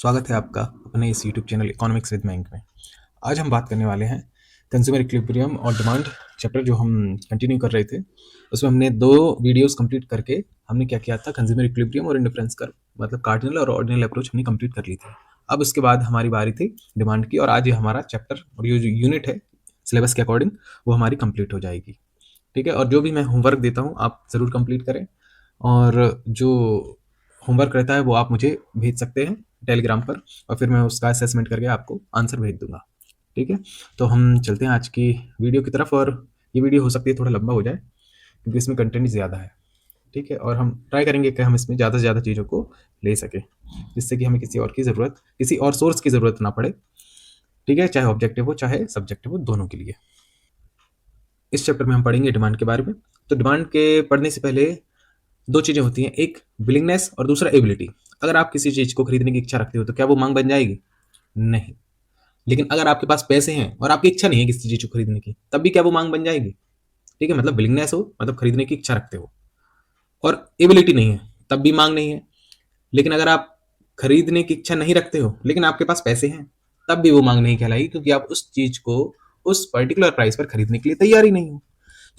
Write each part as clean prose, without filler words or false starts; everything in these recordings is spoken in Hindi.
स्वागत है आपका अपने इस YouTube channel economics with bank में। आज हम बात करने वाले हैं कंज्यूमर इक्विलिब्रियम और डिमांड चैप्टर जो हम कंटिन्यू कर रहे थे। उसमें हमने 2 वीडियोस कंप्लीट करके हमने क्या किया था, कंज्यूमर इक्विलिब्रियम और इंडिफरेंस कर्व मतलब कार्डिनल और ऑर्डिनल अप्रोच हमने कंप्लीट कर ली थी। अब उसके बाद हमारी बारी थी डिमांड की और आज ये हमारा चैप्टर और ये जो यूनिट है सिलेबस के अकॉर्डिंग वो हमारी कंप्लीट हो जाएगी। ठीक है, और जो भी मैं होमवर्क देता हूँ आप ज़रूर कंप्लीट करें और जो होमवर्क रहता है वो आप मुझे भेज सकते हैं टेलीग्राम पर और फिर मैं उसका असेसमेंट करके आपको आंसर भेज दूंगा। ठीक है, तो हम चलते हैं आज की वीडियो की तरफ और ये वीडियो हो सकती है थोड़ा लंबा हो जाए क्योंकि इसमें कंटेंट ज़्यादा है। ठीक है, और हम ट्राई करेंगे कि हम इसमें ज़्यादा से ज़्यादा चीज़ों को ले सकें जिससे कि हमें किसी और सोर्स की ज़रूरत ना पड़े। ठीक है, चाहे ऑब्जेक्टिव हो चाहे सब्जेक्टिव हो, दोनों के लिए। इस चैप्टर में हम पढ़ेंगे डिमांड के बारे में। तो डिमांड के पढ़ने से पहले 2 चीज़ें होती हैं, एक विलिंगनेस और दूसरा एबिलिटी। अगर आप किसी चीज़ को खरीदने की इच्छा रखते हो तो क्या वो मांग बन जाएगी? नहीं। लेकिन अगर आपके पास पैसे हैं और आपकी इच्छा नहीं है किसी चीज़ को खरीदने की, तब भी क्या वो मांग बन जाएगी? ठीक है, मतलब विलिंगनेस हो मतलब खरीदने की इच्छा रखते हो और एबिलिटी नहीं है, तब भी मांग नहीं है। लेकिन अगर आप खरीदने की इच्छा नहीं रखते हो लेकिन आपके पास पैसे हैं, तब भी वो मांग नहीं कहलाएगी क्योंकि आप उस चीज़ को उस पर्टिकुलर प्राइस पर खरीदने के लिए तैयार ही नहीं हो।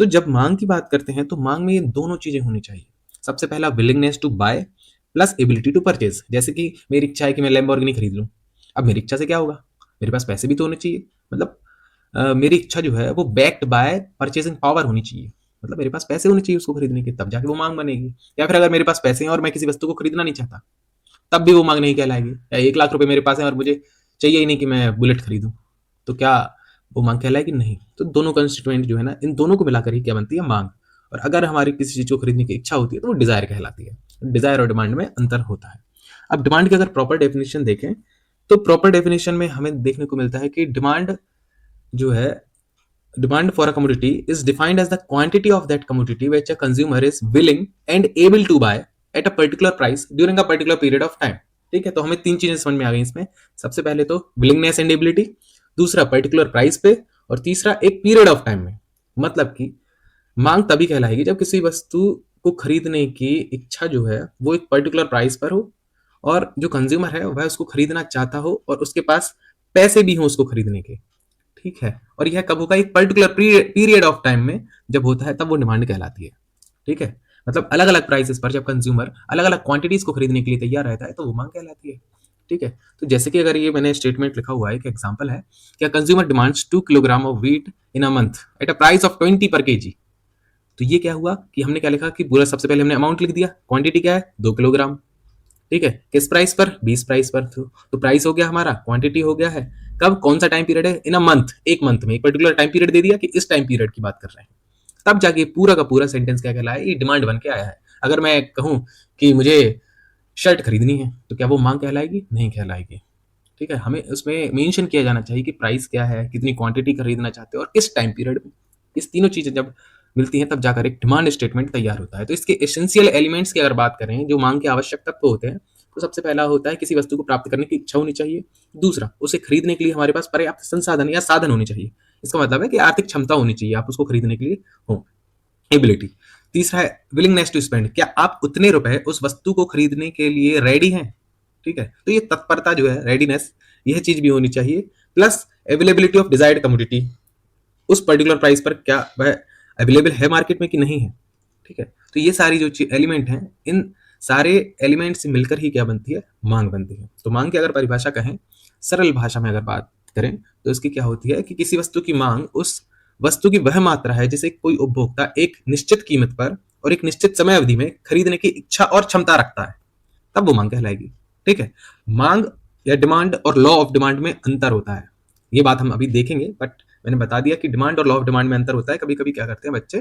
तो जब मांग की बात करते हैं तो मांग में ये दोनों चीजें होनी चाहिए। सबसे पहला willingness to buy plus ability to purchase. जैसे कि मेरी इच्छा है कि मैं लैम्बोर्गिनी खरीद लूं, अब मेरी इच्छा से क्या होगा, मेरे पास पैसे भी तो होने चाहिए। मतलब मेरी इच्छा जो है वो बैक्ड बाय परचेजिंग पावर होनी चाहिए, मतलब मेरे पास पैसे होने चाहिए उसको खरीदने के, तब जाके वो मांग बनेगी। या फिर अगर मेरे पास पैसे हैं और मैं किसी वस्तु को खरीदना नहीं चाहता, तब भी वो मांग नहीं कहलाएगी। या 1 लाख रुपए मेरे पास है और मुझे चाहिए ही नहीं कि मैं बुलेट खरीदूं, तो क्या वो मांग कहलाएगी? नहीं। तो दोनों कंस्टिट्यूएंट जो है ना, इन दोनों को मिलाकर ही क्या बनती है? मांग। और अगर हमारी किसी चीज को खरीदने की इच्छा होती है तो वो डिजायर कहलाती है। डिजायर और डिमांड में अंतर होता है। अब डिमांड की अगर प्रॉपर डेफिनेशन देखें तो प्रॉपर डेफिनेशन में हमें देखने को मिलता है कि डिमांड जो है, demand for a commodity is defined as the quantity of that commodity which a consumer is willing and able to buy at a particular price during a particular period of time। ठीक है, तो हमें 3 चीजें समझ में आ गई इसमें। सबसे पहले तो विलिंगनेस एंड एबिलिटी, दूसरा पर्टिकुलर प्राइस पे, और तीसरा एक पीरियड ऑफ टाइम में। मतलब कि मांग तभी कहलाएगी जब किसी वस्तु को खरीदने की इच्छा जो है वो एक पर्टिकुलर प्राइस पर हो और जो कंज्यूमर है वह उसको खरीदना चाहता हो और उसके पास पैसे भी हों उसको खरीदने के। ठीक है, और यह कब होगा? एक पर्टिकुलर पीरियड ऑफ टाइम में जब होता है तब वो डिमांड कहलाती है। ठीक है, मतलब अलग अलग प्राइसेस पर जब कंज्यूमर अलग अलग क्वांटिटीज को खरीदने के लिए तैयार रहता है तो वो मांग कहलाती है। ठीक है, तो जैसे कि अगर ये मैंने स्टेटमेंट लिखा हुआ है, एक एग्जांपल है, क्या consumer demands 2 kilogram of wheat in a month at a price of 20 पर केजी। तो ये क्या हुआ कि हमने क्या लिखा कि पूरा सबसे पहले हमने अमाउंट लिख दिया, क्वांटिटी क्या है 2 किलोग्राम। ठीक है, किस प्राइस पर? 20 प्राइस पर। तो प्राइस हो गया हमारा, क्वांटिटी हो गया है। कब? कौन सा टाइम पीरियड है? इन अ मंथ, एक मंथ में एक पर्टिकुलर टाइम पीरियड दे दिया कि इस टाइम पीरियड की बात कर रहे हैं। तब जाके पूरा का पूरा सेंटेंस क्या कहलाया? ये डिमांड बन के आया है। अगर मैं कहूं कि मुझे शर्ट खरीदनी है तो क्या वो मांग कहलाएगी? नहीं कहलाएगी। ठीक है, हमें उसमें मेंशन किया जाना चाहिए कि प्राइस क्या है, कितनी क्वांटिटी खरीदना चाहते हो और किस टाइम पीरियड में। इस तीनों चीजें जब मिलती हैं तब जाकर एक डिमांड स्टेटमेंट तैयार होता है। तो इसके एसेंशियल एलिमेंट्स की अगर बात करें, जो मांग के आवश्यक तत्व होते हैं, तो सबसे पहला होता है किसी वस्तु को प्राप्त करने की इच्छा होनी चाहिए। दूसरा, उसे खरीदने के लिए हमारे पास पर्याप्त संसाधन या साधन होने चाहिए। इसका मतलब है कि आर्थिक क्षमता होनी चाहिए, आप उसको खरीदने के लिए हो, एबिलिटी। तीसरा है विलिंगनेस टू स्पेंड, क्या आप उतने रुपए उस वस्तु को खरीदने के लिए रेडी हैं। ठीक है, तो ये तत्परता जो है, रेडीनेस, यह चीज भी होनी चाहिए। Plus availability of desired commodity, उस पर्टिकुलर प्राइस पर क्या वह अवेलेबल है मार्केट में कि नहीं है। ठीक है, तो ये सारी जो एलिमेंट हैं, इन सारे एलिमेंट से मिलकर ही क्या बनती है? मांग बनती है। तो मांग की अगर परिभाषा कहें, सरल भाषा में अगर बात करें, तो इसकी क्या होती है कि किसी वस्तु की मांग उस वस्तु की वह मात्रा है जिसे कोई उपभोक्ता एक निश्चित कीमत पर और एक निश्चित समय अवधि में खरीदने की इच्छा और क्षमता रखता है, तब वो मांग कहलाएगी। ठीक है, मांग या डिमांड और लॉ ऑफ डिमांड में अंतर होता है, ये बात हम अभी देखेंगे। बट मैंने बता दिया कि डिमांड और लॉ ऑफ डिमांड में अंतर होता है। कभी कभी क्या करते हैं बच्चे,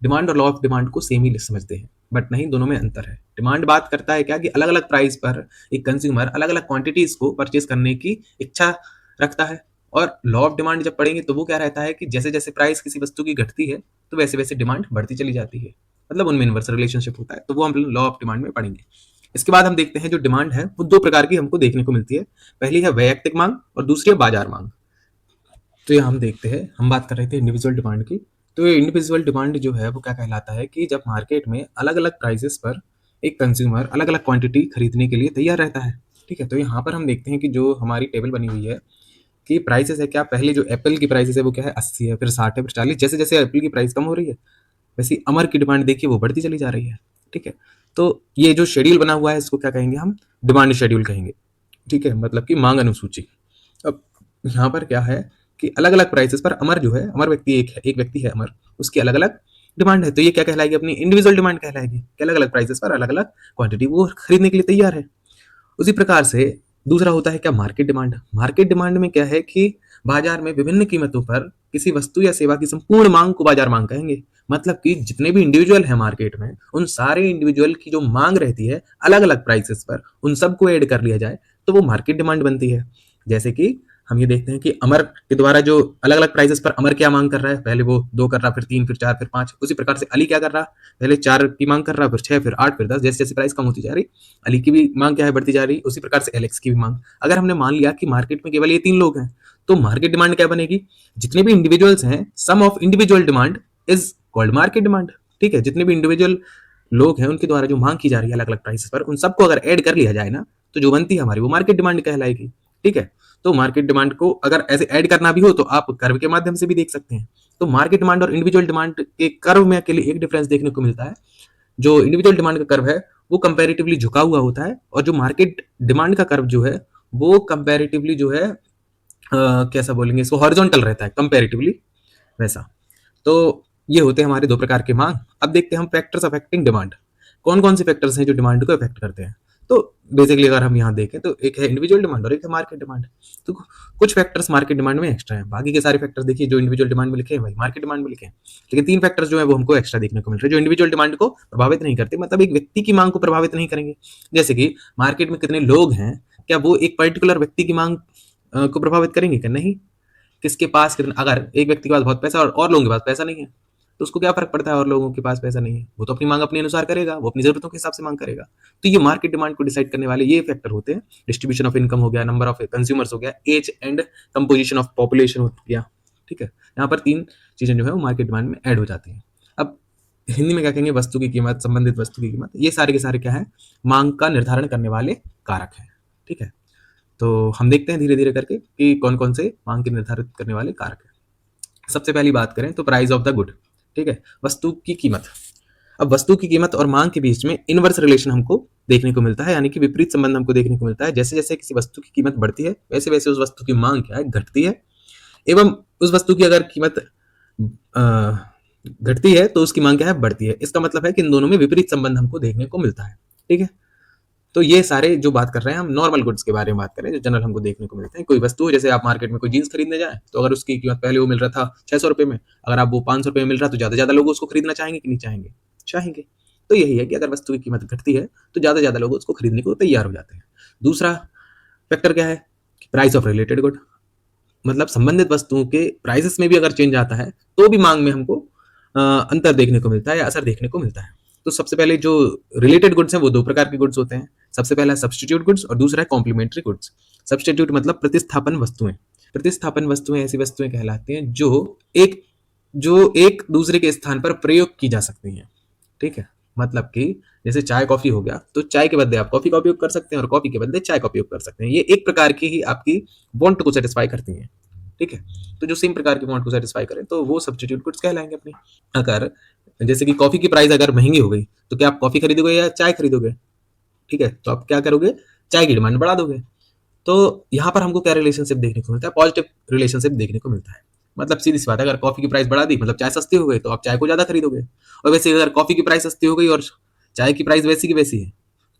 डिमांड और लॉ ऑफ डिमांड को सेम ही समझते हैं, बट नहीं, दोनों में अंतर है। डिमांड बात करता है क्या कि अलग अलग प्राइस पर एक कंज्यूमर अलग अलग क्वांटिटीज को परचेज करने की इच्छा रखता है। और लॉ ऑफ डिमांड जब पढ़ेंगे तो वो क्या रहता है कि जैसे जैसे प्राइस किसी वस्तु की घटती है तो वैसे वैसे डिमांड बढ़ती चली जाती है, मतलब उनमें इनवर्स रिलेशनशिप होता है। तो वो हम लॉ ऑफ डिमांड में पढ़ेंगे। इसके बाद हम देखते हैं जो डिमांड है वो 2 प्रकार की हमको देखने को मिलती है। पहली है वैयक्तिक मांग और दूसरी है बाजार मांग। तो ये हम देखते हैं, हम बात कर रहे थे इंडिविजुअल डिमांड की। तो ये इंडिविजुअल डिमांड जो है वो क्या कहलाता है कि जब मार्केट में अलग अलग प्राइसेस पर एक कंज्यूमर अलग अलग क्वांटिटी खरीदने के लिए तैयार रहता है। ठीक है, तो यहाँ पर हम देखते हैं कि जो हमारी टेबल बनी हुई है कि प्राइसेस है क्या, पहले जो एप्पल की प्राइसेस है वो क्या है 80 है, फिर 60 है, फिर 40। जैसे जैसे एप्पल की प्राइस कम हो रही है वैसे ही अमर की डिमांड देखिए वो बढ़ती चली जा रही है। ठीक है, तो ये जो शेड्यूल बना हुआ है इसको क्या कहेंगे हम, डिमांड शेड्यूल कहेंगे। ठीक है, मतलब कि मांग अनुसूची। अब यहाँ पर क्या है कि अलग अलग प्राइसेस पर अमर जो है, अमर व्यक्ति एक व्यक्ति है अमर, उसकी अलग अलग डिमांड है, तो ये क्या कहलाएगी, अपनी इंडिविजुअल डिमांड कहलाएगी कि अलग अलग प्राइसेस पर अलग अलग क्वांटिटी वो खरीदने के लिए तैयार है। उसी प्रकार से दूसरा होता है क्या, मार्केट डिमांड। मार्केट डिमांड में क्या है कि बाजार में विभिन्न कीमतों पर किसी वस्तु या सेवा की संपूर्ण मांग को बाजार मांग कहेंगे। मतलब कि जितने भी इंडिविजुअल है मार्केट में, उन सारे इंडिविजुअल की जो मांग रहती है अलग अलग प्राइसेस पर, उन सबको ऐड कर लिया जाए तो वो मार्केट डिमांड बनती है। जैसे कि हम ये देखते हैं कि अमर के द्वारा जो अलग अलग प्राइसेस पर अमर क्या मांग कर रहा है, पहले वो 2 कर रहा, फिर 3, फिर 4, फिर 5। उसी प्रकार से अली क्या कर रहा, पहले 4 की मांग कर रहा, फिर 6, फिर 8, फिर 10। जैसे जैसे प्राइस कम होती जा रही अली की भी मांग क्या है, बढ़ती जा रही। उसी प्रकार से एलेक्स की भी मांग। अगर हमने मान लिया कि मार्केट में केवल ये 3 लोग हैं तो मार्केट डिमांड क्या बनेगी, जितने भी इंडिविजुअल्स हैं sum of individual demand is called market demand. ठीक है, जितने भी इंडिविजुअल लोग हैं उनके द्वारा जो मांग की जा रही है अलग अलग प्राइसेस पर, उन सबको अगर ऐड कर लिया जाए ना तो जो बनती है हमारी वो मार्केट डिमांड कहलाएगी। ठीक है, तो मार्केट डिमांड को अगर ऐसे ऐड करना भी हो तो आप कर्व के माध्यम से भी देख सकते हैं। तो मार्केट डिमांड और इंडिविजुअल डिमांड के कर्व में अकेले एक डिफरेंस देखने को मिलता है। जो इंडिविजुअल डिमांड का कर्व है वो कंपैरेटिवली झुका हुआ होता है, और जो मार्केट डिमांड का कर्व जो है वो कंपैरेटिवली जो है कैसा बोलेंगे इसको, हॉरिजॉन्टल रहता है कंपैरेटिवली वैसा। तो ये होते हैं हमारे 2 प्रकार के मांग। अब देखते हैं हम फैक्टर्स अफेक्टिंग डिमांड। कौन-कौन से फैक्टर्स हैं जो डिमांड को अफेक्ट करते हैं? तो बेसिकली अगर हम यहाँ देखें तो एक है इंडिविजुअल डिमांड और एक है मार्केट डिमांड। तो कुछ फैक्टर्स मार्केट डिमांड में एक्स्ट्रा हैं, बाकी के सारे फैक्टर्स देखिए जो इंडिविजुअल डिमांड में लिखे हैं वही मार्केट डिमांड में लिखे हैं। लेकिन 3 फैक्टर्स जो है वो हमको एक्स्ट्रा देखने को मिल रहे हैं जो इंडिविजुअल डिमांड को प्रभावित नहीं करते, मतलब एक व्यक्ति की मांग को प्रभावित नहीं करेंगे। जैसे कि मार्केट में कितने लोग हैं, क्या वो एक पर्टिकुलर व्यक्ति की मांग को प्रभावित करेंगे? क्या नहीं। किसके पास कितना, अगर एक व्यक्ति के पास बहुत पैसा और लोगों के पास पैसा नहीं है तो उसको क्या फर्क पड़ता है, और लोगों के पास पैसा नहीं है, वो तो अपनी मांग अपने अनुसार करेगा, वो अपनी जरूरतों के हिसाब से मांग करेगा। तो ये मार्केट डिमांड को डिसाइड करने वाले ये फैक्टर होते हैं। डिस्ट्रीब्यूशन ऑफ इनकम हो गया, नंबर ऑफ कंज्यूमर्स हो गया, age and composition of population हो गया। ठीक है, यहाँ पर 3 चीजें जो है वो मार्केट डिमांड में ऐड हो जाती हैं। अब हिंदी में क्या कहेंगे, वस्तु की कीमत, संबंधित वस्तु की कीमत, ये सारे के सारे क्या है, मांग का निर्धारण करने वाले कारक है। ठीक है, तो हम देखते हैं धीरे धीरे करके कि कौन कौन से मांग के निर्धारित करने वाले कारक है। सबसे पहली बात करें तो प्राइस ऑफ द गुड। ठीक है, वस्तु की कीमत। अब वस्तु की कीमत और मांग के बीच में इनवर्स रिलेशन हमको देखने को मिलता है, यानी कि विपरीत संबंध हमको देखने को मिलता है। जैसे जैसे किसी वस्तु की कीमत बढ़ती है वैसे वैसे उस वस्तु की मांग क्या है, घटती है। एवं उस वस्तु की अगर कीमत घटती है तो उसकी मांग क्या है, बढ़ती है। इसका मतलब है कि इन दोनों में विपरीत संबंध हमको देखने को मिलता है। ठीक है, तो ये सारे जो बात कर रहे हैं हम नॉर्मल गुड्स के बारे में बात करें जो जनरल हमको देखने को मिलते हैं। कोई वस्तु है, जैसे आप मार्केट में कोई जीन्स खरीदने जाए तो अगर उसकी कीमत पहले वो मिल रहा था 600 रुपए में, अगर आप वो 500 रुपए में मिल रहा है तो ज्यादा ज्यादा लोग उसको खरीदना चाहेंगे कि नहीं चाहेंगे, चाहेंगे। तो यही है कि अगर वस्तु की कीमत घटती है तो ज्यादा ज्यादा लोग उसको खरीदने को तैयार हो जाते हैं। दूसरा फैक्टर क्या है, प्राइस ऑफ रिलेटेड गुड। मतलब संबंधित वस्तुओं के प्राइसेस में भी अगर चेंज आता है तो भी मांग में हमको अंतर देखने को मिलता है या असर देखने को मिलता है। तो सबसे पहले जो रिलेटेड गुड्स हैं वो 2 प्रकार के गुड्स होते हैं। सबसे पहला है सब्स्टिट्यूट गुड्स और दूसरा है कॉम्प्लीमेंट्री गुड्स। सब्स्टिट्यूट मतलब प्रतिस्थापन वस्तुएं। प्रतिस्थापन वस्तुएं ऐसी वस्तुएं कहलाती हैं जो एक दूसरे के स्थान पर प्रयोग की जा सकती हैं। ठीक है, मतलब कि जैसे चाय कॉफी हो गया तो चाय के बदले आप कॉफी का उपयोग कर सकते हैं और कॉफी के बदले चाय का उपयोग कर सकते हैं। ये एक प्रकार की ही आपकी वांट को सेटिस्फाई करती हैं। ठीक है, तो जो सेम प्रकार की वांट को सेटिस्फाई करें तो वो सब्स्टिट्यूट गुड्स कहलाएंगे अपनी। अगर जैसे कि कॉफी की प्राइस अगर महंगी हो गई तो क्या आप कॉफी खरीदोगे या चाय खरीदोगे? ठीक है, तो आप क्या करोगे, चाय की डिमांड बढ़ा दोगे। तो यहाँ पर हमको क्या रिलेशनशिप देखने को मिलता है, पॉजिटिव रिलेशनशिप देखने को मिलता है। मतलब सीधी सी बात है, अगर कॉफी की प्राइस बढ़ा दी मतलब चाय सस्ती हो गई तो आप चाय को ज्यादा खरीदोगे। और वैसे अगर कॉफी की प्राइस सस्ती हो गई और चाय की प्राइस वैसी की वैसी है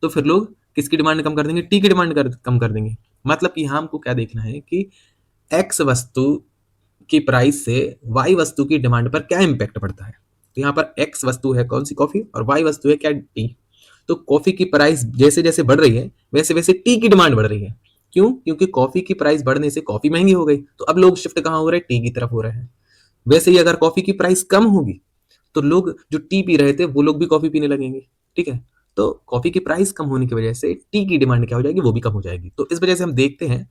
तो फिर लोग किसकी डिमांड कम कर देंगे, टी की डिमांड कम कर देंगे। मतलब कि यहाँ हमको क्या देखना है कि एक्स वस्तु की प्राइस से वाई वस्तु की डिमांड पर क्या इंपैक्ट पड़ता है। तो यहाँ पर एक्स वस्तु है कौन सी, कॉफी, और वाई वस्तु है क्या, टी। तो कॉफी की प्राइस जैसे जैसे बढ़ रही है वैसे वैसे टी की डिमांड बढ़ रही है। क्यों? क्योंकि कॉफी की प्राइस बढ़ने से कॉफी महंगी हो गई तो अब लोग शिफ्ट कहाँ हो रहे हैं, टी की तरफ हो रहे हैं। वैसे ही अगर कॉफी की प्राइस कम होगी तो लोग जो टी पी रहे थे वो लोग भी कॉफी पीने लगेंगे। ठीक है, तो कॉफी की प्राइस कम होने की वजह से टी की डिमांड क्या हो जाएगी, वो भी कम हो जाएगी। तो इस वजह से हम देखते हैं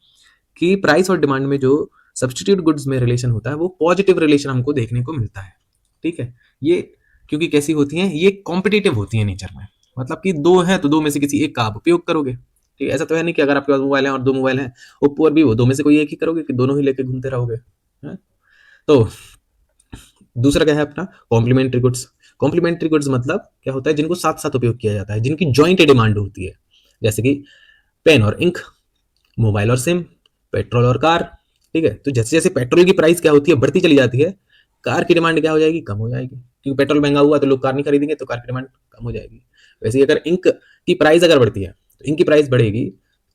कि प्राइस और डिमांड में जो सब्स्टिट्यूट गुड्स में रिलेशन होता है वो पॉजिटिव रिलेशन हमको देखने को मिलता है। ठीक है, ये क्योंकि कैसी होती हैं, ये कॉम्पिटिटिव होती है नेचर में। मतलब कि 2 हैं तो 2 में से किसी एक का आप उपयोग करोगे। ठीक है, ऐसा तो है नहीं कि अगर आपके पास मोबाइल है और 2 मोबाइल हैं, ओप्पो और वीवो, 2 में से कोई एक ही करोगे कि दोनों ही लेके घूमते रहोगे? हैं? तो दूसरा क्या है अपना कॉम्प्लीमेंट्री गुड्स। कॉम्प्लीमेंट्री गुड्स मतलब क्या होता है, जिनको साथ-साथ उपयोग किया जाता है, जिनकी जॉइंट डिमांड होती है। जैसे कि पेन और इंक, मोबाइल और सिम, पेट्रोल और कार, ठीक है? तो जैसे-जैसे पेट्रोल की प्राइस क्या होती है, बढ़ती चली जाती है, कार की डिमांड क्या हो जाएगी, कम हो जाएगी। क्योंकि पेट्रोल महँगा हुआ तो लोग कार नहीं खरीदेंगे, तो कार की डिमांड कम हो जाएगी। वैसे ही अगर इंक की प्राइस अगर बढ़ती है, तो इंक की प्राइस बढ़ेगी,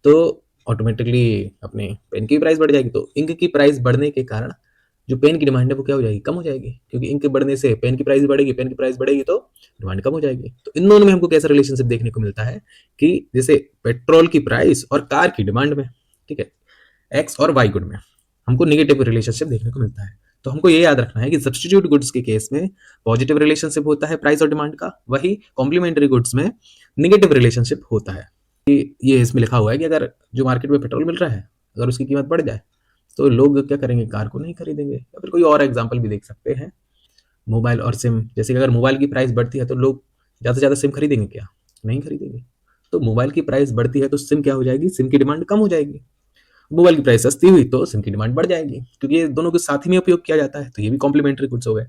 तो ऑटोमेटिकली अपने पेन की भी प्राइस बढ़ जाएगी। तो इंक की प्राइस बढ़ने के कारण जो पेन की डिमांड है वो क्या हो जाएगी, कम हो जाएगी। क्योंकि इंक बढ़ने से पेन की प्राइस बढ़ेगी, पेन की प्राइस बढ़ेगी तो डिमांड कम हो जाएगी। तो इन दोनों में हमको कैसा रिलेशनशिप देखने को मिलता है कि जैसे पेट्रोल की प्राइस और कार की डिमांड में, ठीक है, एक्स और वाई गुड में हमको निगेटिव रिलेशनशिप देखने को मिलता है। तो हमको ये याद रखना है कि सब्स्टिट्यूट गुड्स के केस में पॉजिटिव रिलेशनशिप होता है प्राइस और डिमांड का, वही कॉम्प्लीमेंट्री गुड्स में निगेटिव रिलेशनशिप होता है। ये इसमें लिखा हुआ है कि अगर जो मार्केट में पेट्रोल मिल रहा है, अगर उसकी कीमत बढ़ जाए तो लोग क्या करेंगे, कार को नहीं खरीदेंगे। या फिर कोई और एग्जाम्पल भी देख सकते हैं, मोबाइल और सिम। जैसे कि अगर मोबाइल की प्राइस बढ़ती है तो लोग ज़्यादा से ज़्यादा सिम खरीदेंगे क्या, नहीं खरीदेंगे। तो मोबाइल की प्राइस बढ़ती है तो सिम क्या हो जाएगी, सिम की डिमांड कम हो जाएगी। मोबाइल की प्राइस सस्ती हुई तो सिम की डिमांड बढ़ जाएगी, क्योंकि ये दोनों के साथ ही में उपयोग किया जाता है। तो ये भी कॉम्प्लीमेंट्री गुड्स हो गए।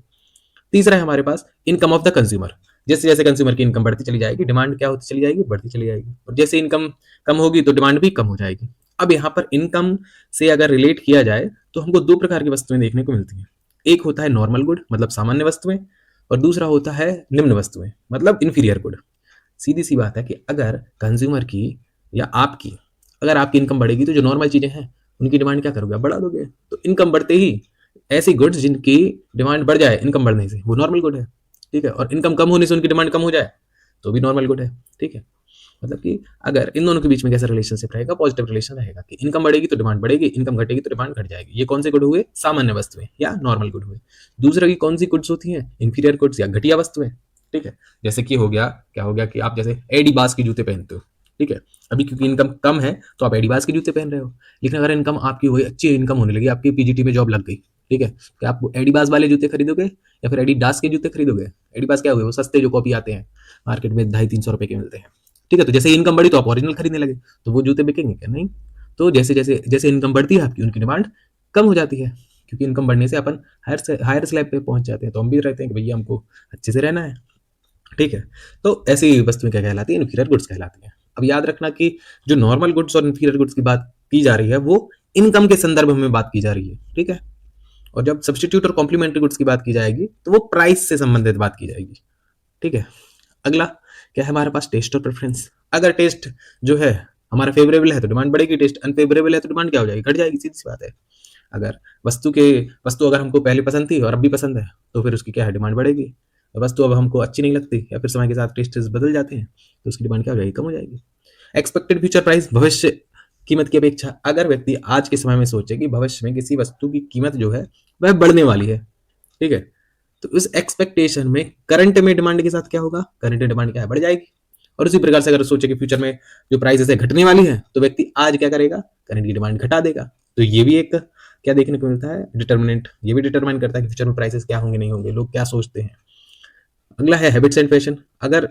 तीसरा है हमारे पास इनकम ऑफ द कंज्यूमर। जैसे जैसे कंज्यूमर की इनकम बढ़ती चली जाएगी, डिमांड क्या होती चली जाएगी, बढ़ती चली जाएगी। और जैसे इनकम कम होगी तो डिमांड भी कम हो जाएगी। अब यहाँ पर इनकम से अगर रिलेट किया जाए तो हमको दो प्रकार की वस्तुएं देखने को मिलती हैं। एक होता है नॉर्मल गुड, मतलब सामान्य वस्तुएं, और दूसरा होता है निम्न वस्तुएं, मतलब इंफीरियर गुड। सीधी सी बात है कि अगर कंज्यूमर की या आपकी, अगर आपकी इनकम बढ़ेगी तो जो नॉर्मल चीजें हैं उनकी डिमांड क्या करोगे, आप बढ़ा दोगे। तो इनकम बढ़ते ही ऐसी गुड्स जिनकी डिमांड बढ़ जाए इनकम बढ़ने से, वो नॉर्मल गुड है, ठीक है। और इनकम कम होने से उनकी डिमांड कम हो जाए तो भी नॉर्मल गुड है, ठीक है। मतलब कि अगर इन दोनों के बीच में कैसा रिलेशनशिप रहेगा, पॉजिटिव रिलेशन रहेगा कि इनकम बढ़ेगी तो डिमांड बढ़ेगी, इनकम घटेगी तो डिमांड घट जाएगी। ये कौन से गुड हुए, सामान्य वस्तुएं या नॉर्मल गुड हुए। दूसरा की कौन सी गुड्स होती हैं, इंफीरियर गुड्स या घटिया वस्तुएं, ठीक है। जैसे कि हो गया, क्या हो गया कि आप जैसे एडिबास के जूते पहनते हो, ठीक है। अभी क्योंकि इनकम कम है तो आप एडिबास के जूते पहन रहे हो, लेकिन अगर इनकम आपकी वही अच्छी इनकम होने लगी, आपकी पीजीटी में जॉब लग गई, ठीक है, क्या आप एडिबास वाले जूते खरीदोगे या फिर एडिडास के जूते खरीदोगे। एडिबास क्या हुए, वो सस्ते जो कॉपी आते हैं मार्केट में 250-300 रुपए के मिलते हैं, ठीक है। तो जैसे इनकम बढ़ी तो आप ओरिजिनल खरीदने लगे, तो वो जूते बिकेंगे क्या, नहीं। तो जैसे जैसे जैसे इनकम बढ़ती है आपकी, उनकी डिमांड कम हो जाती है, क्योंकि इनकम बढ़ने से अपन हायर स्लैब पे पहुंच जाते हैं। तो हम भी रहते हैं कि भैया हमको अच्छे से रहना है, ठीक है। तो ऐसी वस्तुएं क्या कहलाती हैं, इन्फीरियर गुड्स कहलाती हैं। अब याद रखना कि जो नॉर्मल गुड्स और इन्फीरियर गुड्स की बात की जा रही है वो इनकम के संदर्भ में बात की जा रही है, ठीक है। और जब सब्सटीट्यूट और कॉम्प्लीमेंट्री गुड्स की बात की जाएगी तो वो प्राइस से संबंधित बात की जाएगी, ठीक है। अगला क्या है हमारे पास, टेस्ट और प्रेफरेंस। अगर टेस्ट जो है हमारा फेवरेबल है तो डिमांड बढ़ेगी, टेस्ट अनफेवरेबल है तो डिमांड क्या हो जाएगी, घट जाएगी, सीधी सी बात है। अगर वस्तु अगर हमको पहले पसंद थी और अब भी पसंद है तो फिर उसकी क्या है, डिमांड बढ़ेगी। वस्तु अब हमको अच्छी नहीं लगती या फिर समय के साथ टेस्ट बदल जाते हैं तो उसकी डिमांड क्या हो जाएगी, कम हो जाएगी। एक्सपेक्टेड फ्यूचर प्राइस, भविष्य कीमत की अपेक्षा। अगर व्यक्ति आज के समय में सोचे कि भविष्य में किसी वस्तु की कीमत जो है वह बढ़ने वाली है, ठीक है, तो इस एक्सपेक्टेशन में करंट में डिमांड के साथ क्या होगा, करंट डिमांड क्या है, बढ़ जाएगी। और उसी प्रकार से अगर सोचे कि फ्यूचर में जो प्राइस है घटने वाली है तो व्यक्ति आज क्या करेगा, करंट की डिमांड घटा देगा। तो ये भी एक क्या देखने को मिलता है, डिटर्मिनेंट। ये भी डिटरमाइन करता है कि फ्यूचर में प्राइसेस क्या होंगे, नहीं होंगे, लोग क्या सोचते हैं। अगला है हैबिट्स एंड फैशन। अगर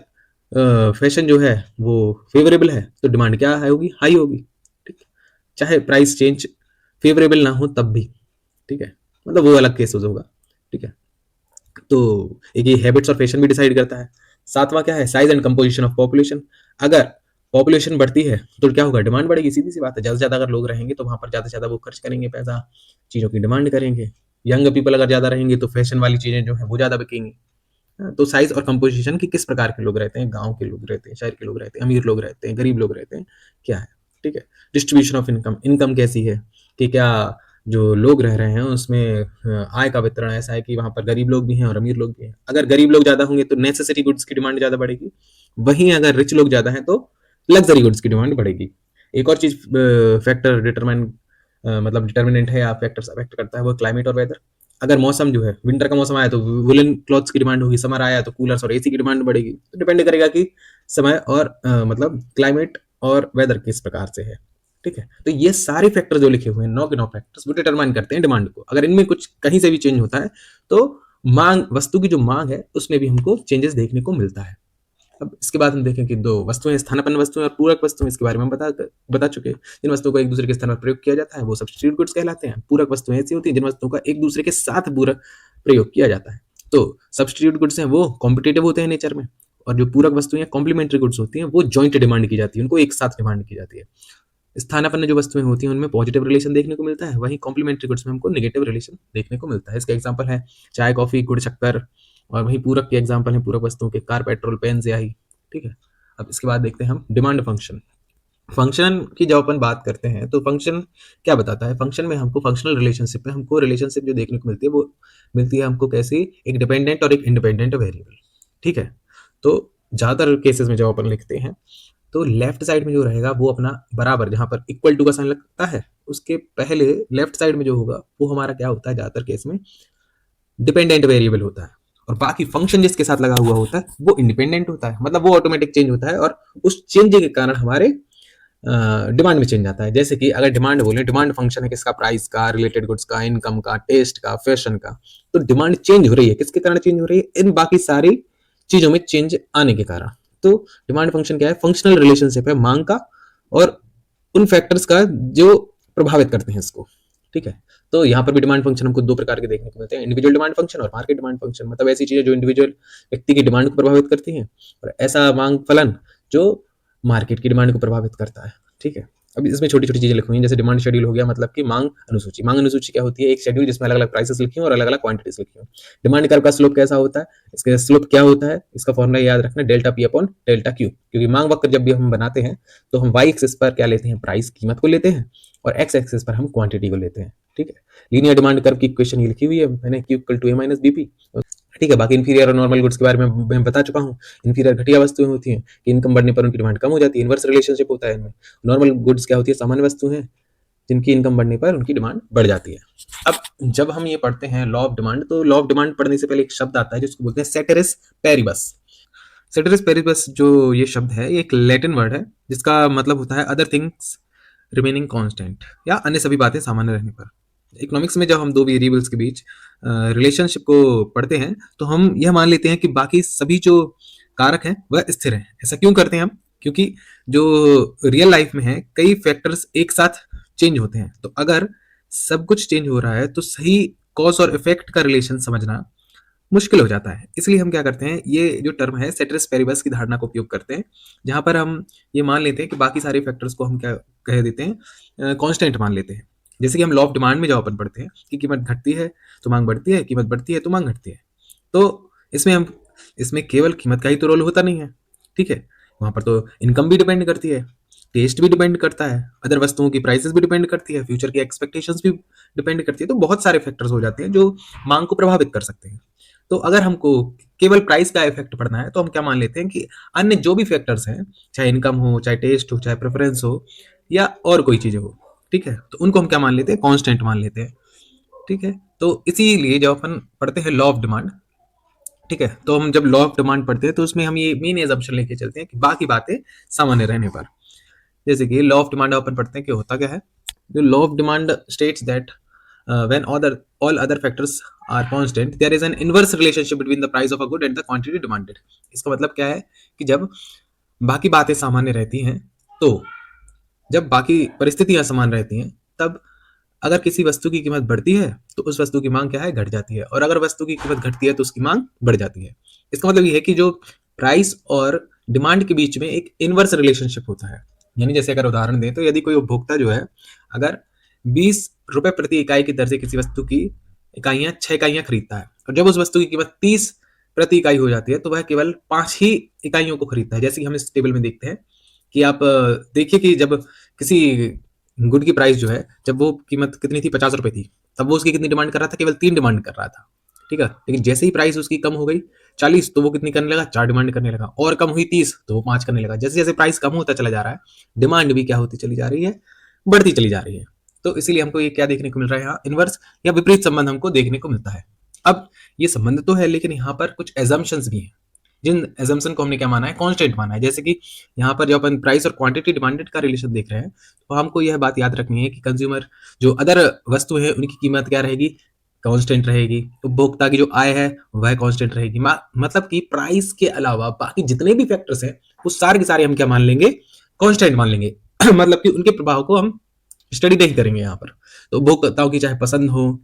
फैशन जो है वो फेवरेबल है तो डिमांड क्या है, होगी, हाई होगी, ठीक है। चाहे प्राइस चेंज फेवरेबल ना हो तब भी, ठीक है, मतलब वो अलग केस होगा, ठीक है। तो एक ये हैबिट्स और फैशन भी डिसाइड करता है। सातवां क्या है, size and composition of population. अगर पॉपुलेशन बढ़ती है तो क्या होगा, डिमांड बढ़ेगी, सीधी सी बात है। ज्यादा से ज्यादा अगर लोग रहेंगे तो वहां पर ज्यादा से ज्यादा वो खर्च करेंगे पैसा, चीजों की डिमांड करेंगे। यंग पीपल अगर ज्यादा रहेंगे तो फैशन वाली चीजें जो है वो ज्यादा बिकेंगी। तो साइज और कंपोजिशन की किस प्रकार के लोग रहते हैं, गांव के लोग रहते हैं, शहर के लोग रहते हैं, अमीर लोग रहते हैं, गरीब लोग रहते हैं, क्या है, ठीक है। डिस्ट्रीब्यूशन ऑफ इनकम, इनकम कैसी है कि क्या जो लोग रह रहे हैं उसमें आय का वितरण ऐसा है कि वहां पर गरीब लोग भी हैं और अमीर लोग भी हैं। अगर गरीब लोग ज्यादा होंगे तो नेसेसरी गुड्स की डिमांड ज्यादा बढ़ेगी, वहीं अगर रिच लोग ज्यादा हैं तो लग्जरी गुड्स की डिमांड बढ़ेगी। एक और चीज फैक्टर मतलब डिटर्मिनेंट है या फैक्टर्स अफेक्ट करता है, वो क्लाइमेट और वेदर। अगर मौसम जो है, विंटर का मौसम आया तो वुलन क्लॉथ्स की डिमांड होगी, समर आया तो कूलर्स और एसी की डिमांड बढ़ेगी। तो डिपेंड करेगा कि समय और मतलब क्लाइमेट और वेदर किस प्रकार से है, ठीक है। तो ये सारे फैक्टर जो लिखे हुए हैं, 9 के 9 फैक्टर्स, वो डिटरमाइन करते हैं डिमांड को। अगर इनमें कुछ कहीं से भी चेंज होता है तो मांग, वस्तु की जो मांग है उसमें भी हमको चेंजेस देखने को मिलता है। अब इसके बाद हम देखें कि दो वस्तुएं, स्थानापन्न वस्तुएं और पूरक वस्तुएं, इसके बारे में हम बता चुके हैं। जिन वस्तुओं को एक दूसरे के स्थान पर प्रयोग किया जाता है वो सब्स्टिट्यूट गुड्स कहलाते हैं। पूरक वस्तुएं ऐसी होती हैं जिन वस्तुओं का एक दूसरे के साथ पूरक प्रयोग किया जाता है। तो सब्स्टिट्यूट गुड्स हैं वो कॉम्पिटेटिव होते हैं नेचर में, और जो पूरक वस्तुएं कॉम्प्लीमेंट्री गुड्स होती हैं वो जॉइंट डिमांड की जाती है, उनको एक साथ डिमांड की जाती है। स्थानापन्न जो वस्तुएं होती हैं उनमें पॉजिटिव रिलेशन देखने को मिलता है, वहीं कॉम्प्लीमेंट्री गुड्स में हमको नेगेटिव रिलेशन देखने को मिलता है। इसका एग्जांपल है चाय, कॉफी, गुड़, शक्कर। और वहीं पूरक के एग्जांपल हैं पूरक वस्तुओं के कार, पेट्रोल, पेन, स्याही। ठीक है। अब इसके बाद देखते हैं हम डिमांड फंक्शन। फंक्शन की जब अपन बात करते हैं तो फंक्शन क्या बताता है? फंक्शन में हमको फंक्शनल रिलेशनशिप में हमको रिलेशनशिप जो देखने को मिलती है वो मिलती है हमको कैसी? एक डिपेंडेंट और एक इंडिपेंडेंट वेरिएबल। ठीक है। तो ज्यादातर केसेस में जब अपन लिखते हैं तो लेफ्ट साइड में जो रहेगा वो अपना बराबर, जहां पर इक्वल टू का साइन लगता है उसके पहले लेफ्ट साइड में जो होगा वो हमारा क्या होता है? ज्यादातर केस में डिपेंडेंट वेरिएबल होता है, और बाकी फंक्शन जिसके साथ लगा हुआ होता है वो इंडिपेंडेंट होता है, मतलब वो ऑटोमेटिक चेंज होता है, और उस चेंज के कारण हमारे डिमांड में चेंज आता है। जैसे कि अगर डिमांड बोले, डिमांड फंक्शन है किसका? प्राइस का, रिलेटेड गुड्स का, इनकम का, टेस्ट का, फैशन का। तो डिमांड चेंज हो रही है, किसके कारण चेंज हो रही है? इन बाकी सारी चीजों में चेंज आने के कारण। तो डिमांड फंक्शन क्या है? फंक्शनल रिलेशनशिप है मांग का और उन फैक्टर्स का जो प्रभावित करते हैं इसको। ठीक है। तो यहाँ पर भी डिमांड फंक्शन हमको दो प्रकार के देखने को मिलते हैं, इंडिविजुअल डिमांड फंक्शन और मार्केट डिमांड फंक्शन। मतलब ऐसी चीजें जो इंडिविजुअल व्यक्ति की डिमांड को प्रभावित करती हैं, और ऐसा मांग फलन जो मार्केट की डिमांड को प्रभावित करता है। ठीक है। अब इसमें छोटी छोटी चीजें लिखी हुई हैं, जैसे डिमांड शेड्यूल हो गया, मतलब कि मांग अनुसूची। मांग अनुसूची क्या होती है? एक शेड्यूल जिसमें अलग अलग प्राइसेस लिखी हैं और अलग अलग क्वांटिटीज लिखी हैं। डिमांड कर्व का स्लोप कैसा होता है? इसका स्लोप क्या होता है? इसका फॉर्मूला याद रखना, delta P upon delta Q. क्योंकि मांग वक्र जब भी हम बनाते हैं तो हम वाई एक्सिस पर क्या लेते हैं? प्राइस, कीमत को लेते हैं, और एक्स एक्सिस पर हम क्वांटिटी को लेते हैं। ठीक है। लीनियर डिमांड कर्व की इक्वेशन ये लिखी हुई है मैंने, q equal to a minus bp. ठीक है। बाकी इंफीरियर और नॉर्मल गुड्स के बारे में मैं बता चुका हूँ। इंफीरियर घटिया वस्तुएं होती हैं कि इनकम बढ़ने पर उनकी डिमांड कम हो जाती है, इनवर्स रिलेशनशिप होता है इनमें। नॉर्मल गुड्स क्या होती है? सामान्य वस्तु है जिनकी इनकम बढ़ने पर उनकी डिमांड बढ़ जाती है। अब जब हम ये पढ़ते हैं लॉ ऑफ डिमांड, तो लॉ ऑफ डिमांड पढ़ने से पहले एक शब्द आता है जिसको बोलते हैं सेटेरिस पेरिबस। सेटेरिस पेरिबस जो ये शब्द है ये एक लैटिन वर्ड है जिसका मतलब होता है अदर थिंग्स रिमेनिंग कांस्टेंट, या अन्य सभी बातें सामान्य रहने पर। इकोनॉमिक्स में जब हम दो वेरिएबल्स के बीच रिलेशनशिप को पढ़ते हैं तो हम यह मान लेते हैं कि बाकी सभी जो कारक हैं वह स्थिर हैं। ऐसा क्यों करते हैं हम? क्योंकि जो रियल लाइफ में है कई फैक्टर्स एक साथ चेंज होते हैं, तो अगर सब कुछ चेंज हो रहा है तो सही कॉज और इफेक्ट का रिलेशन समझना मुश्किल हो जाता है। इसलिए हम क्या करते हैं, ये जो टर्म है सेटेरिस पेरिबस की धारणा का उपयोग करते हैं, जहां पर हम ये मान लेते हैं कि बाकी सारे फैक्टर्स को हम क्या कह देते हैं? कांस्टेंट मान लेते हैं। जैसे कि हम लॉ ऑफ डिमांड में जब अपन पढ़ते हैं कि कीमत घटती है तो मांग बढ़ती है, कीमत बढ़ती है तो मांग घटती है। तो इसमें केवल कीमत का ही तो रोल होता नहीं है। ठीक है। वहां पर तो इनकम भी डिपेंड करती है, टेस्ट भी डिपेंड करता है, अदर वस्तुओं की प्राइसेस भी डिपेंड करती है, फ्यूचर की एक्सपेक्टेशंस भी डिपेंड करती है। तो बहुत सारे फैक्टर्स हो जाते हैं जो मांग को प्रभावित कर सकते हैं। तो अगर हमको केवल प्राइस का इफेक्ट पड़ना है तो हम क्या मान लेते हैं कि अन्य जो भी फैक्टर्स हैं, चाहे इनकम हो, चाहे टेस्ट हो, चाहे प्रेफरेंस हो, या और कोई चीजें हो, ठीक है, तो उनको हम क्या मान लेते हैं? कांस्टेंट मान लेते हैं। ठीक है। तो इसीलिए जब अपन पढ़ते हैं लॉ ऑफ डिमांड, ठीक है, तो हम जब लॉ ऑफ डिमांड पढ़ते हैं तो उसमें हम ये मेन एजम्पशन लेके चलते हैं कि बाकी बातें सामान्य रहने पर। जैसे कि लॉ ऑफ डिमांड अपन पढ़ते हैं कि होता क्या है। The law of demand states that when all other factors are constant, there is an inverse relationship between the price of a good and the quantity demanded. इसका मतलब क्या है कि जब बाकी बातें सामान्य रहती हैं, तो जब बाकी परिस्थितियां समान रहती हैं, तब अगर किसी वस्तु की कीमत बढ़ती है तो उस वस्तु की मांग क्या है? घट जाती है, और अगर वस्तु की कीमत घटती है तो उसकी मांग बढ़ जाती है। इसका मतलब ये है कि जो प्राइस और डिमांड के बीच में एक इनवर्स रिलेशनशिप होता है। यानी जैसे अगर उदाहरण दें तो यदि कोई उपभोक्ता जो है अगर 20 रुपए प्रति इकाई की दर से किसी वस्तु की इकाइयां 6 इकाइयां खरीदता है, और जब उस वस्तु की कीमत 30 प्रति इकाई हो जाती है तो वह केवल 5 ही इकाइयों को खरीदता है। जैसे कि हम इस टेबल में देखते हैं कि आप देखिए कि जब किसी गुड की प्राइस जो है, जब वो कीमत कितनी थी? 50 रुपए थी, तब वो उसकी कितनी डिमांड कर रहा था? केवल 3 डिमांड कर रहा था। ठीक है। लेकिन जैसे ही प्राइस उसकी कम हो गई 40, तो वो कितनी करने लगा? 4 डिमांड करने लगा, और कम हुई 30 तो वो 5 करने लगा। जैसे जैसे प्राइस कम होता चला जा रहा है, डिमांड भी क्या होती चली जा रही है? बढ़ती चली जा रही है। तो इसीलिए हमको ये क्या देखने को मिल रहा है? यहाँ इनवर्स या विपरीत संबंध हमको देखने को मिलता है। अब ये संबंध तो है, लेकिन यहाँ पर कुछ एजम्पशंस भी हैं, जिन एजम्पशन को हमने क्या माना है? कांस्टेंट माना है। जैसे कि यहाँ पर जब अपन प्राइस और क्वांटिटी डिमांडेड का रिलेशन देख रहे हैं तो हमको यह बात याद रखनी है कि कंज्यूमर जो अदर वस्तु है उनकी कीमत क्या रहेगी? कांस्टेंट रहेगी, उपभोक्ता की जो आय है वह कांस्टेंट रहेगी। मतलब कि प्राइस के अलावा बाकी जितने भी फैक्टर्स हैं वो सारे के सारे हम क्या मान लेंगे, कांस्टेंट मान लेंगे। मतलब कि उनके प्रभाव को हम स्टडी नहीं करेंगे यहाँ पर। तो उपभोक्ताओं की चाहे पसंद हो,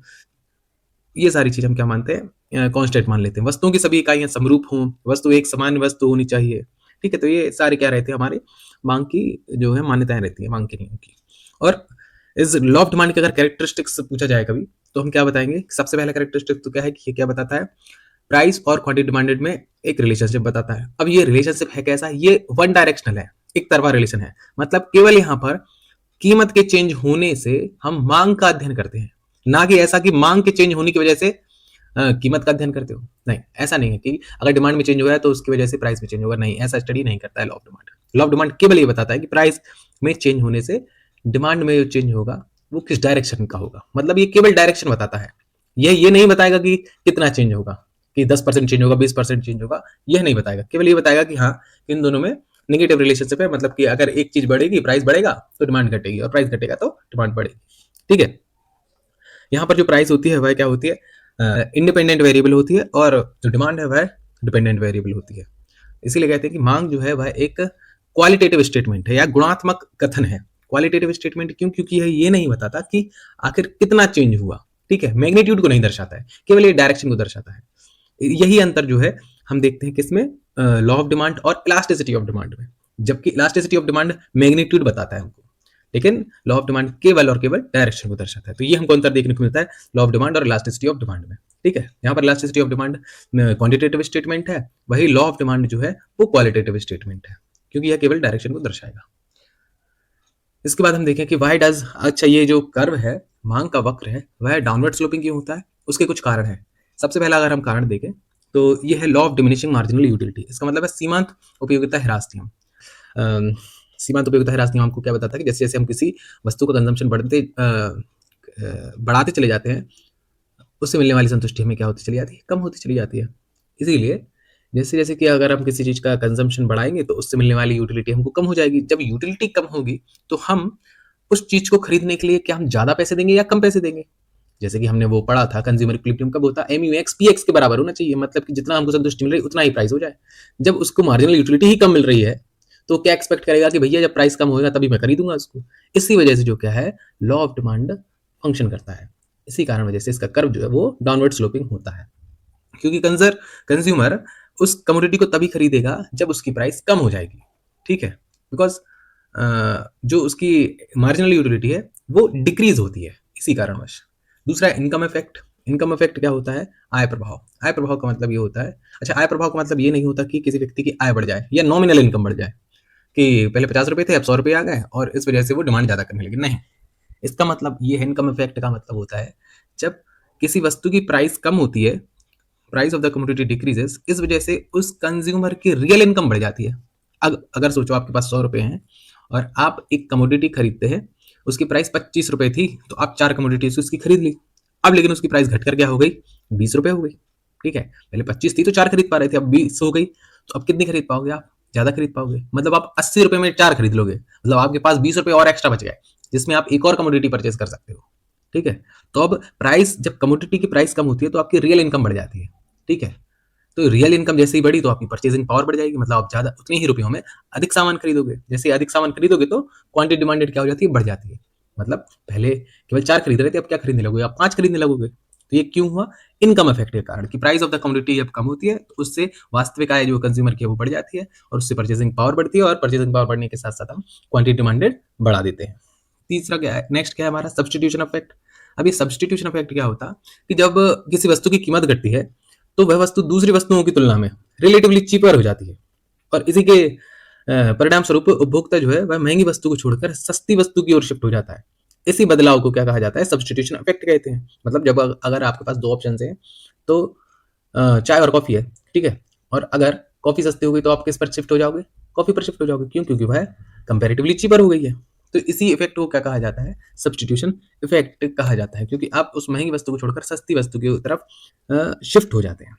ये सारी चीज हम क्या मानते हैं, कांस्टेंट मान लेते हैं। वस्तुओं की सभी इकाइयां समरूप हों, वस्तु एक समान वस्तु होनी चाहिए, ठीक है। तो ये सारे क्या रहते हैं, हमारे मांग की जो है मान्यताएं रहती है, मांग के नियम की। और इस लॉ ऑफ डिमांड के अगर कैरेक्टरिस्टिक्स पूछा जाए कभी, तो हम क्या बताएंगे, सबसे पहला कैरेक्टरिस्टिक तो क्या है कि ये क्या बताता है, प्राइस और क्वांटिटी डिमांडेड में एक रिलेशनशिप बताता है। अब ये रिलेशनशिप है कैसा, ये वन डायरेक्शनल है, एक तरफा रिलेशन है। मतलब केवल यहाँ पर कीमत के चेंज होने से हम मांग का अध्ययन करते हैं, ना कि ऐसा कि मांग के चेंज होने की वजह से कीमत का अध्ययन करते हो। नहीं, ऐसा नहीं है कि अगर डिमांड में चेंज हुआ है तो उसकी वजह से प्राइस में चेंज होगा, नहीं, ऐसा स्टडी नहीं करता है law of demand. Law of demand केवल ये बताता है कि प्राइस में चेंज होने से डिमांड में जो चेंज होगा वो किस डायरेक्शन का होगा। मतलब ये केवल डायरेक्शन बताता है, ये नहीं बताएगा कि कितना चेंज होगा, कि 10% चेंज होगा, 20% चेंज होगा, यह नहीं बताएगा। केवल ये बताएगा कि हाँ, इन दोनों में नेगेटिव रिलेशनशिप है। मतलब कि अगर एक चीज बढ़ेगी, प्राइस बढ़ेगा तो डिमांड घटेगी, और प्राइस घटेगा तो डिमांड बढ़ेगी, ठीक है। यहाँ पर जो प्राइस होती है वह क्या होती है, इंडिपेंडेंट वेरिएबल होती है, और जो डिमांड है वह डिपेंडेंट वेरिएबल होती है। इसीलिए कहते हैं कि मांग जो है वह एक क्वालिटेटिव स्टेटमेंट है या गुणात्मक कथन है। क्वालिटेटिव स्टेटमेंट क्यों, क्योंकि ये नहीं बताता कि आखिर कितना चेंज हुआ, ठीक है, मैग्नीट्यूड को नहीं दर्शाता है, केवल ये डायरेक्शन को दर्शाता है। यही अंतर जो है हम देखते हैं किसमें, लॉ ऑफ डिमांड और इलास्टिसिटी ऑफ डिमांड में। जबकि इलास्टिसिटी ऑफ डिमांड मैग्नीट्यूड बताता है हमको, लेकिन लॉ ऑफ डिमांड केवल और केवल डायरेक्शन को दर्शाता है। तो ये हमको अंतर देखने को मिलता है लॉ ऑफ डिमांड और इलास्टिसिटी ऑफ डिमांड में, ठीक है। यहाँ पर elasticity of demand quantitative statement है, वही लॉ ऑफ डिमांड जो है वो क्वालिटेटिव स्टेटमेंट है, क्योंकि यह केवल डायरेक्शन को दर्शाएगा। इसके बाद हम देखें कि वाई डज, अच्छा ये जो कर्व है, मांग का वक्र है, वह डाउनवर्ड स्लोपिंग क्यों होता है, उसके कुछ कारण है। सबसे पहला अगर हम कारण देखें तो यह है law of diminishing marginal utility. इसका मतलब है सीमांत उपयोगिता ह्रास नियम। सीमांत उपयोगिता ह्रास नियम हमको क्या बताता है कि जैसे जैसे हम किसी वस्तु का कंजम्पशन बढ़ाते चले जाते हैं, उससे मिलने वाली संतुष्टि हमें क्या होती चली जाती है, कम होती चली जाती है। इसीलिए जैसे जैसे कि अगर हम किसी चीज़ का कंजम्पशन बढ़ाएंगे तो उससे मिलने वाली यूटिलिटी हमको कम हो जाएगी। जब यूटिलिटी कम होगी तो हम उस चीज़ को खरीदने के लिए क्या हम ज़्यादा पैसे देंगे या कम पैसे देंगे। जैसे कि हमने वो पढ़ा था, कंज्यूमर इक्विलिब्रियम कब होता है, MUX PX के बराबर होना चाहिए। मतलब कि जितना हमको संतुष्टि मिल रही है उतना ही प्राइस हो जाए। जब उसको मार्जिनल यूटिलिटी ही कम मिल रही है तो क्या एक्सपेक्ट करेगा कि भैया जब प्राइस कम होगा तभी मैं खरीदूंगा उसको। इसी वजह से जो क्या है, लॉ ऑफ डिमांड फंक्शन करता है। इसी कारण वजह से इसका कर्व जो है वो डाउनवर्ड स्लोपिंग होता है, क्योंकि कंज्यूमर उस कमोडिटी को तभी खरीदेगा जब उसकी प्राइस कम हो जाएगी, ठीक है। बिकॉज जो उसकी मार्जिनल यूटिलिटी है वो डिक्रीज होती है इसी कारणवश। दूसरा इनकम इफेक्ट। इनकम इफेक्ट क्या होता है, आय प्रभाव। आय प्रभाव का मतलब ये होता है, अच्छा आय प्रभाव का मतलब ये नहीं होता कि किसी व्यक्ति की आय बढ़ जाए या नॉमिनल इनकम बढ़ जाए, कि पहले 50 रुपए थे अब 100 रुपए आ गए और इस वजह से वो डिमांड ज्यादा करने लगे, नहीं। इसका मतलब ये है, इनकम इफेक्ट का मतलब होता है जब किसी वस्तु की प्राइस कम होती है, price of the commodity decreases, इस वजह से उस कंज्यूमर की रियल इनकम बढ़ जाती है। अगर सोचो आपके पास 100 रुपए हैं और आप एक कमोडिटी खरीदते हैं, उसकी प्राइस 25 रुपए थी तो आप 4 कमोडिटी उसकी खरीद ली। अब लेकिन उसकी प्राइस घटकर क्या हो गई, 20 रुपए हो गई, ठीक है। पहले 25 थी तो 4 खरीद पा रहे थे, अब 20 हो गई, तो अब कितनी खरीद पाओगे आप, ज्यादा खरीद पाओगे। मतलब आप 80 रुपए में 4 खरीद लोगे, मतलब आपके पास 20 रुपए और एक्स्ट्रा बच गए, जिसमें आप एक और कमोडिटी परचेज कर सकते हो, ठीक है। तो अब प्राइस, जब कमोडिटी की प्राइस कम होती है तो आपकी रियल इनकम बढ़ जाती है, ठीक है। तो रियल इनकम जैसे ही बढ़ी तो आपकी परचेजिंग पावर बढ़ जाएगी, मतलब आप ज्यादा उतने ही रुपयों में अधिक सामान खरीदोगे। जैसे अधिक सामान खरीदोगे तो क्वांटिटी डिमांडेड क्या हो जाती है, बढ़ जाती है। मतलब पहले केवल 4 खरीद रहे थे, अब क्या खरीदने लगोगे, आप 5 खरीदने लगोगे। तो ये क्यों हुआ, इनकम इफेक्ट के कारण, कि प्राइस ऑफ द कमोडिटी जब कम होती है तो उससे वास्तविक आय जो कंज्यूमर की है वो बढ़ जाती है, और उससे परचेजिंग पावर बढ़ती है, और परचेजिंग पावर बढ़ने के साथ साथ हम क्वांटिटी डिमांडेड बढ़ा देते हैं। तीसरा क्या है, नेक्स्ट क्या है हमारा, सब्सटीट्यूशन इफेक्ट। अब ये सब्सटीट्यूशन इफेक्ट क्या होता है कि जब किसी वस्तु की कीमत घटती है तो वह वस्तु दूसरी वस्तुओं की तुलना में रिलेटिवली चीपर हो जाती है, और इसी के परिणाम स्वरूप उपभोक्ता जो है वह महंगी वस्तु को छोड़कर सस्ती वस्तु की ओर शिफ्ट हो जाता है। इसी बदलाव को क्या कहा जाता है, सब्सटीट्यूशन इफेक्ट कहते हैं। मतलब जब अगर आपके पास 2 ऑप्शन हैं तो चाय और कॉफी है, ठीक है, और अगर कॉफी सस्ती हो गई तो आप किस पर शिफ्ट हो जाओगे, कॉफी पर शिफ्ट हो जाओगे। क्यों, क्योंकि वह कंपैरेटिवली चीपर हो गई है। तो इसी इफेक्ट को क्या कहा जाता है, सब्सटीट्यूशन इफेक्ट कहा जाता है, क्योंकि आप उस महंगी वस्तु को छोड़कर सस्ती वस्तु की तरफ शिफ्ट हो जाते हैं,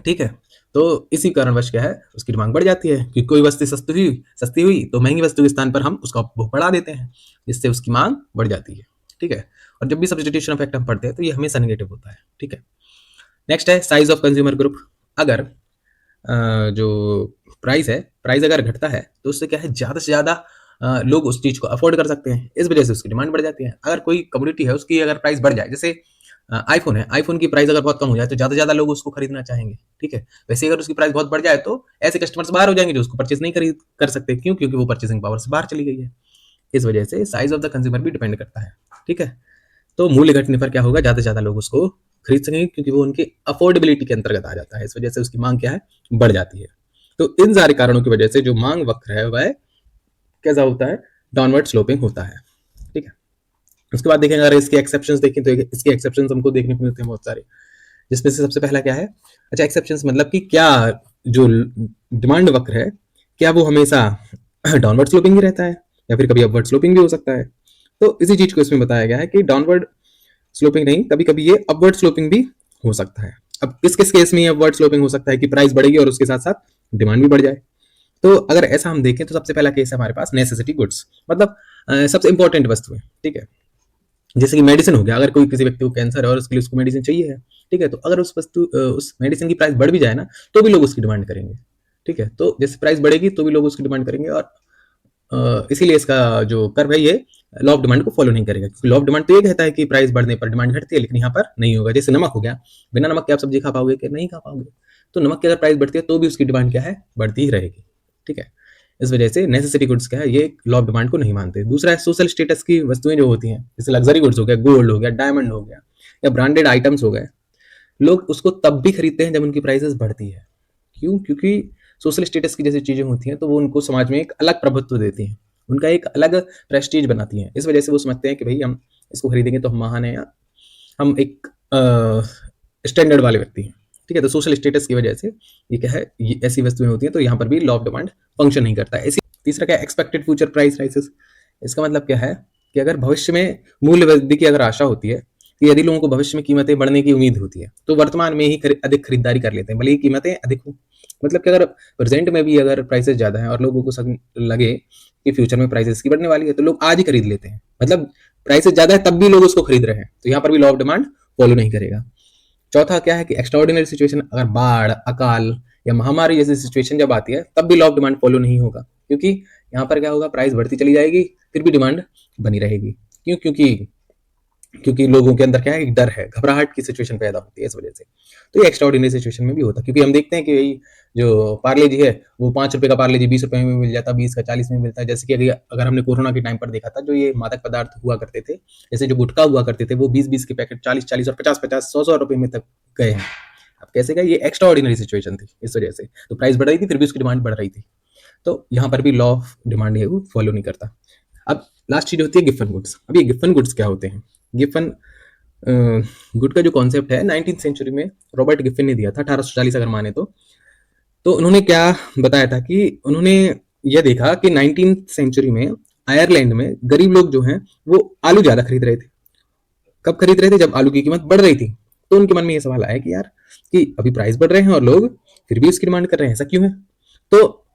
ठीक है। तो इसी कारणवश क्या है, उसकी डिमांड बढ़ जाती है, कि कोई वस्तु सस्ती हुई तो महंगी वस्तु के स्थान पर हम उसका उपभोग बढ़ा देते हैं, जिससे उसकी मांग बढ़ जाती है, ठीक है। और जब भी सब्स्टिट्यूशन इफेक्ट हम पढ़ते हैं तो ये हमेशा नेगेटिव होता है, ठीक है। नेक्स्ट है साइज ऑफ कंज्यूमर ग्रुप। अगर जो प्राइस अगर घटता है तो उससे क्या है, ज़्यादा से ज़्यादा लोग उस चीज़ को अफोर्ड कर सकते हैं, इस वजह से उसकी डिमांड बढ़ जाती है। अगर कोई कमोडिटी है उसकी अगर प्राइस बढ़ जाए, जैसे आईफोन है, आईफोन की प्राइस अगर बहुत कम हो जाए तो ज़्यादा से ज़्यादा लोग उसको खरीदना चाहेंगे, ठीक है। वैसे अगर उसकी प्राइस बहुत बढ़ जाए तो ऐसे कस्टमर्स बाहर हो जाएंगे जो उसको परचेज नहीं खरीद कर सकते, क्यों? क्योंकि वो परचेसिंग पावर से बाहर चली गई है। इस वजह से साइज ऑफ द कंज्यूमर भी डिपेंड करता है, ठीक है। तो मूल्य घटने पर क्या होगा, ज़्यादा से ज़्यादा लोग उसको खरीद सकेंगे क्योंकि वो उनकी अफोर्डेबिलिटी के अंतर्गत आ जाता है। इस वजह से उसकी मांग क्या है, बढ़ जाती है। तो इन सारे कारणों की वजह से जो मांग वक्र है वह कैसा होता है, डाउनवर्ड स्लोपिंग होता है, ठीक है। उसके बाद देखेंगे, अगर इसके एक्सेप्शंस देखें तो इसके एक्सेप्शंस हमको देखने को मिलते हैं बहुत सारे, जिसमें से सबसे पहला क्या है, अच्छा एक्सेप्शंस मतलब कि क्या जो डिमांड वक्र है क्या वो हमेशा डाउनवर्ड स्लोपिंग ही रहता है या फिर कभी अपवर्ड स्लोपिंग भी हो सकता है। तो इसी चीज को इसमें बताया गया है कि डाउनवर्ड स्लोपिंग नहीं, कभी कभी ये अपवर्ड स्लोपिंग भी हो सकता है। अब किस किस केस में अपवर्ड स्लोपिंग हो सकता है कि प्राइस बढ़ेगी और उसके साथ साथ डिमांड भी बढ़ जाए। तो अगर ऐसा हम देखें तो सबसे पहला केस है हमारे पास नेसेसिटी गुड्स, मतलब सबसे इंपॉर्टेंट वस्तु है, ठीक है। जैसे कि मेडिसिन हो गया, अगर कोई किसी व्यक्ति को कैंसर है और उसके लिए उसको मेडिसिन चाहिए है, ठीक है, तो अगर उस मेडिसिन की प्राइस बढ़ भी जाए ना तो भी लोग उसकी डिमांड करेंगे, ठीक है। तो जैसे प्राइस बढ़ेगी तो भी लोग उसकी डिमांड करेंगे, और इसीलिए इसका जो कर्व है ये लॉ ऑफ डिमांड को फॉलो नहीं करेगा, क्योंकि लॉ ऑफ डिमांड तो ये कहता है कि प्राइस बढ़ने पर डिमांड घटती है, लेकिन यहाँ पर नहीं होगा। जैसे नमक हो गया, बिना नमक के आप सब्जी खा पाओगे कि नहीं खा पाओगे, तो नमक की अगर प्राइस बढ़ती है तो भी उसकी डिमांड क्या है, बढ़ती ही रहेगी, ठीक है। इस वजह से नेसेसिटी गुड्स क्या है, ये लॉ ऑफ डिमांड को नहीं मानते। दूसरा है सोशल स्टेटस की वस्तुएं जो होती हैं, जैसे लग्जरी गुड्स हो गया, गोल्ड हो गया, डायमंड हो गया, या ब्रांडेड आइटम्स हो गए, लोग उसको तब भी खरीदते हैं जब उनकी प्राइसेस बढ़ती है। क्यों? क्योंकि सोशल स्टेटस की जैसी चीजें होती हैं तो वो उनको समाज में एक अलग प्रभुत्व देती हैं, उनका एक अलग प्रेस्टीज बनाती हैं। इस वजह से वो समझते हैं कि भाई हम इसको खरीदेंगे तो हम महान है, या हम एक स्टैंडर्ड वाले व्यक्ति हैं, ठीक है। तो सोशल स्टेटस की वजह से ये क्या है, ये ऐसी वस्तुएं होती हैं, तो यहाँ पर भी लॉ ऑफ डिमांड फंक्शन नहीं करता है। तीसरा क्या है, एक्सपेक्टेड फ्यूचर प्राइस राइसेस। इसका मतलब क्या है कि अगर भविष्य में मूल्य वृद्धि की अगर आशा होती है, कि यदि लोगों को भविष्य में कीमतें बढ़ने की उम्मीद होती है तो वर्तमान में ही अधिक खरीदारी कर लेते हैं, भले ही कीमतें अधिक हो। मतलब कि अगर प्रेजेंट में भी अगर प्राइसेस ज्यादा है और लोगों को लगे कि फ्यूचर में प्राइसेस की बढ़ने वाली है, तो लोग आज ही खरीद लेते हैं। मतलब प्राइसेस ज्यादा है तब भी लोग उसको खरीद रहे हैं, तो यहाँ पर भी लॉ ऑफ डिमांड फॉलो नहीं करेगा। चौथा क्या है कि एक्स्ट्राऑर्डिनरी सिचुएशन, अगर बाढ़, अकाल या महामारी जैसी सिचुएशन जब आती है तब भी लॉ ऑफ डिमांड फॉलो नहीं होगा, क्योंकि यहाँ पर क्या होगा, प्राइस बढ़ती चली जाएगी फिर भी डिमांड बनी रहेगी। क्यों? क्योंकि लोगों के अंदर क्या है, एक डर है, घबराहट की सिचुएशन पैदा होती है इस वजह से। तो ये एक्स्ट्राऑर्डिनरी सिचुएशन में भी होता है, क्योंकि हम देखते हैं कि भाई जो पार्ले जी है वो 5 रुपए का पार्ले जी 20 रुपए में मिल जाता है, 20 का 40 में मिलता है। जैसे कि अगर हमने कोरोना के टाइम पर देखा था, जो ये मादक पदार्थ हुआ करते थे, जैसे जो गुटखा हुआ करते थे, वो 20-20 के पैकेट 40-40 और 50-50, 100-100 रुपए में तक गए हैं। अब कैसे गए, ये एक्स्ट्राऑर्डिनरी सिचुएशन थी, इस वजह से तो प्राइस बढ़ रही थी फिर भी उसकी डिमांड बढ़ रही थी। तो यहाँ पर भी लॉ ऑफ डिमांड है वो फॉलो नहीं करता। अब लास्ट चीज होती है गिफन गुड्स। अब ये गिफन गुड्स क्या होते हैं? गिफन गुड का जो कॉन्सेप्ट है 19th सेंचुरी में रॉबर्ट गिफिन ने दिया था, 1840 अगर माने तो उन्होंने क्या बताया था कि उन्होंने यह देखा कि 19th सेंचुरी में आयरलैंड में गरीब लोग जो हैं वो आलू ज्यादा खरीद रहे थे। कब खरीद रहे थे? जब आलू की कीमत बढ़ रही थी। तो उनके मन में ये सवाल आया कि यार, कि अभी प्राइस बढ़ रहे हैं और लोग फिर भी इसकी डिमांड कर रहे हैं, ऐसा क्यों है? तो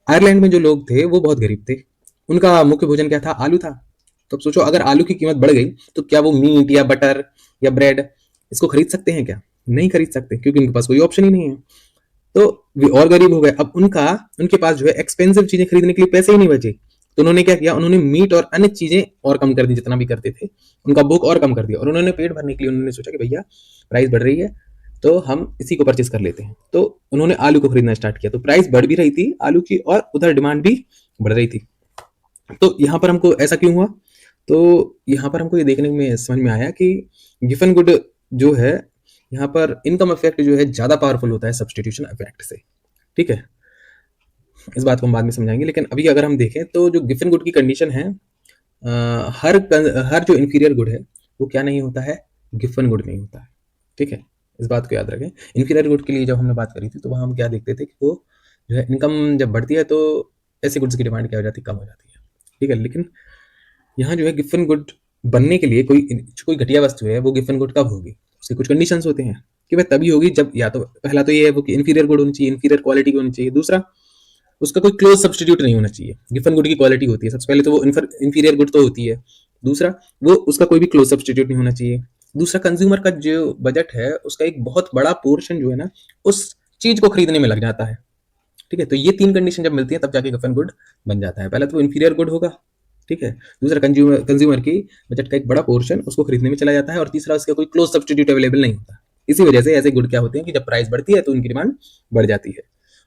आयरलैंड में जो लोग थे वो बहुत गरीब थे, उनका मुख्य भोजन क्या था? आलू था। तो अब सोचो, अगर आलू की कीमत बढ़ गई तो क्या वो मीट या बटर या ब्रेड इसको खरीद सकते हैं क्या? नहीं खरीद सकते, क्योंकि उनके पास कोई ऑप्शन ही नहीं है। तो वे और गरीब हो गए। अब उनके पास जो है एक्सपेंसिव चीजें खरीदने के लिए पैसे ही नहीं बचे। तो उन्होंने क्या किया, उन्होंने मीट और अन्य चीजें और कम कर दी, जितना भी करते थे उनका भूख और कम कर दिया। और उन्होंने पेट भरने के लिए उन्होंने सोचा कि भैया प्राइस बढ़ रही है तो हम इसी को परचेज कर लेते हैं। तो उन्होंने आलू को खरीदना स्टार्ट किया। तो प्राइस बढ़ भी रही थी आलू की और उधर डिमांड भी बढ़ रही थी। तो यहाँ पर हमको ऐसा क्यों हुआ? तो यहाँ पर हमको ये देखने में समझ में आया कि गिफन गुड जो है, यहाँ पर इनकम इफेक्ट जो है ज्यादा पावरफुल होता है सब्सटीट्यूशन इफेक्ट से, ठीक है। इस बात को हम बाद में समझाएंगे, लेकिन अभी अगर हम देखें तो जो गिफन गुड की कंडीशन है, हर जो इंफीरियर गुड है वो क्या नहीं होता है, गिफन गुड नहीं होता है, ठीक है। इस बात को याद रखें। इंफीरियर गुड के लिए जब हमने बात करी थी तो वहाँ हम क्या देखते थे कि वो जो है इनकम जब बढ़ती है तो ऐसे गुड्स की डिमांड क्या हो जाती है, कम हो जाती है, ठीक है। लेकिन यहाँ जो है गिफन गुड बनने के लिए कोई घटिया वस्तु है वो गिफन गुड कब होगी, उसके कुछ कंडीशंस होते हैं कि वह तभी होगी जब, या तो पहला तो ये है वो कि इंफीरियर गुड होनी चाहिए, इंफीरियर क्वालिटी की होनी चाहिए। दूसरा, उसका कोई क्लोज सब्स्टिट्यूट नहीं होना चाहिए। गिफन गुड की क्वालिटी होती है सबसे पहले तो वो इंफीरियर गुड तो होती है, दूसरा वो उसका कोई भी क्लोज सब्स्टिट्यूट नहीं होना चाहिए। दूसरा कंज्यूमर का जो बजट है उसका एक बहुत बड़ा पोर्शन जो है ना उस चीज को खरीदने में लग जाता है। ठीक है, तो ये 3 कंडीशन जब मिलती है तब जाके कफन गुड बन जाता है। पहला तो वो इंफीरियर गुड होगा, ठीक है। दूसरा कंज्यूमर कंज्यूमर की बजट का एक बड़ा पोर्शन उसको खरीदने में चला जाता है और तीसरा उसका कोई क्लोज सब्स्टिट्यूट अवेलेबल नहीं होता। इसी वजह से ऐसे गुड क्या होते हैं कि जब प्राइस बढ़ती है तो उनकी डिमांड बढ़ जाती है।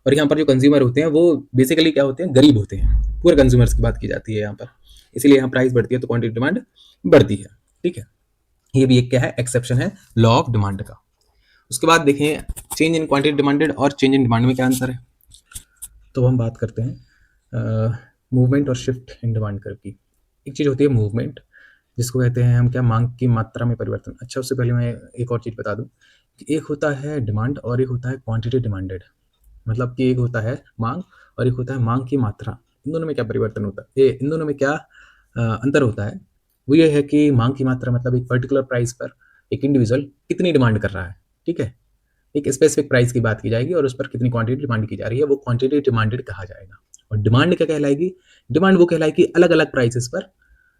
और यहाँ पर जो कंज्यूमर होते हैं वो बेसिकली क्या होते हैं, गरीब होते हैं। पूरे कंज्यूमर्स की बात की जाती है यहाँ पर, इसीलिए यहाँ प्राइस बढ़ती है तो क्वांटिटी डिमांड बढ़ती है। ठीक है, ये भी एक क्या है, एक्सेप्शन है लॉ ऑफ डिमांड का। उसके बाद देखें चेंज इन क्वांटिटी डिमांडेड और चेंज इन डिमांड में क्या अंतर है। तो हम बात करते हैं मूवमेंट और शिफ्ट इन डिमांड कर्व की। एक चीज़ होती है मूवमेंट, जिसको कहते हैं हम क्या, मांग की मात्रा में परिवर्तन। अच्छा, उससे पहले मैं एक और चीज़ बता दूं कि एक होता है डिमांड और एक होता है क्वांटिटी डिमांडेड। मतलब कि एक होता है मांग और एक होता है मांग की मात्रा। इन दोनों में क्या परिवर्तन होता है, इन दोनों में क्या अंतर होता है। वो ये है कि मांग की मात्रा मतलब एक पर्टिकुलर प्राइस पर एक इंडिविजुअल कितनी डिमांड कर रहा है। ठीक है, एक स्पेसिफिक प्राइस की बात की जाएगी और उस पर कितनी क्वांटिटी डिमांड की जा रही है, वो क्वांटिटी डिमांडेड कहा जाएगा। और डिमांड क्या कहलाएगी, डिमांड वो कहलाएगी अलग अलग प्राइसेस पर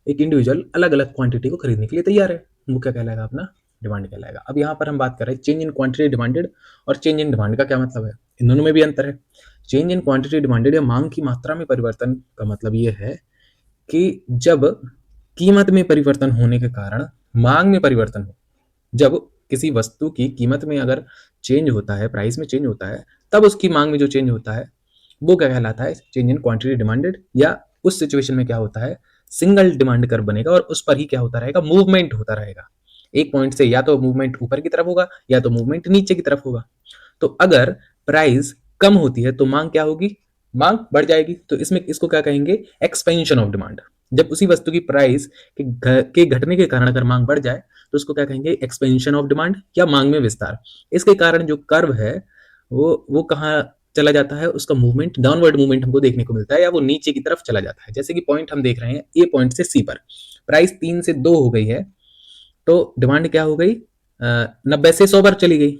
एक इंडिविजुअल अलग अलग क्वांटिटी को खरीदने के लिए तैयार है, वो क्या कहलाएगा, अपना डिमांड कहलाएगा। अब यहाँ पर हम बात कर रहे हैं चेंज इन क्वांटिटी डिमांडेड और चेंज इन डिमांड का क्या मतलब है। इन दोनों में भी अंतर है। चेंज इन क्वांटिटी डिमांडेड या मांग की मात्रा में परिवर्तन का मतलब ये है कि जब कीमत में परिवर्तन होने के कारण मांग में परिवर्तन हो। जब किसी वस्तु की कीमत में अगर चेंज होता है, प्राइस में चेंज होता है, तब उसकी मांग में जो चेंज होता है वो क्या कहलाता है, चेंज इन क्वांटिटी डिमांडेड। या उस सिचुएशन में क्या होता है, सिंगल डिमांड कर्व बनेगा और उस पर ही क्या होता रहेगा, मूवमेंट होता रहेगा। एक पॉइंट से या तो मूवमेंट ऊपर की तरफ होगा या तो मूवमेंट नीचे की तरफ होगा। तो अगर प्राइस कम होती है तो मांग क्या होगी, मांग बढ़ जाएगी। तो इसमें इसको क्या कहेंगे, एक्सपेंशन ऑफ डिमांड। जब उसी वस्तु की प्राइस के घटने के कारण अगर मांग बढ़ जाए तो उसको क्या कहेंगे, एक्सपेंशन ऑफ डिमांड या मांग में विस्तार। इसके कारण जो कर्व है वो कहाँ चला जाता है, उसका मूवमेंट, डाउनवर्ड मूवमेंट हमको देखने को मिलता है या वो नीचे की तरफ चला जाता है। जैसे कि पॉइंट हम देख रहे हैं, ए पॉइंट से सी पर प्राइस 3 से 2 हो गई है तो डिमांड क्या हो गई, 90 से 100 पर चली गई।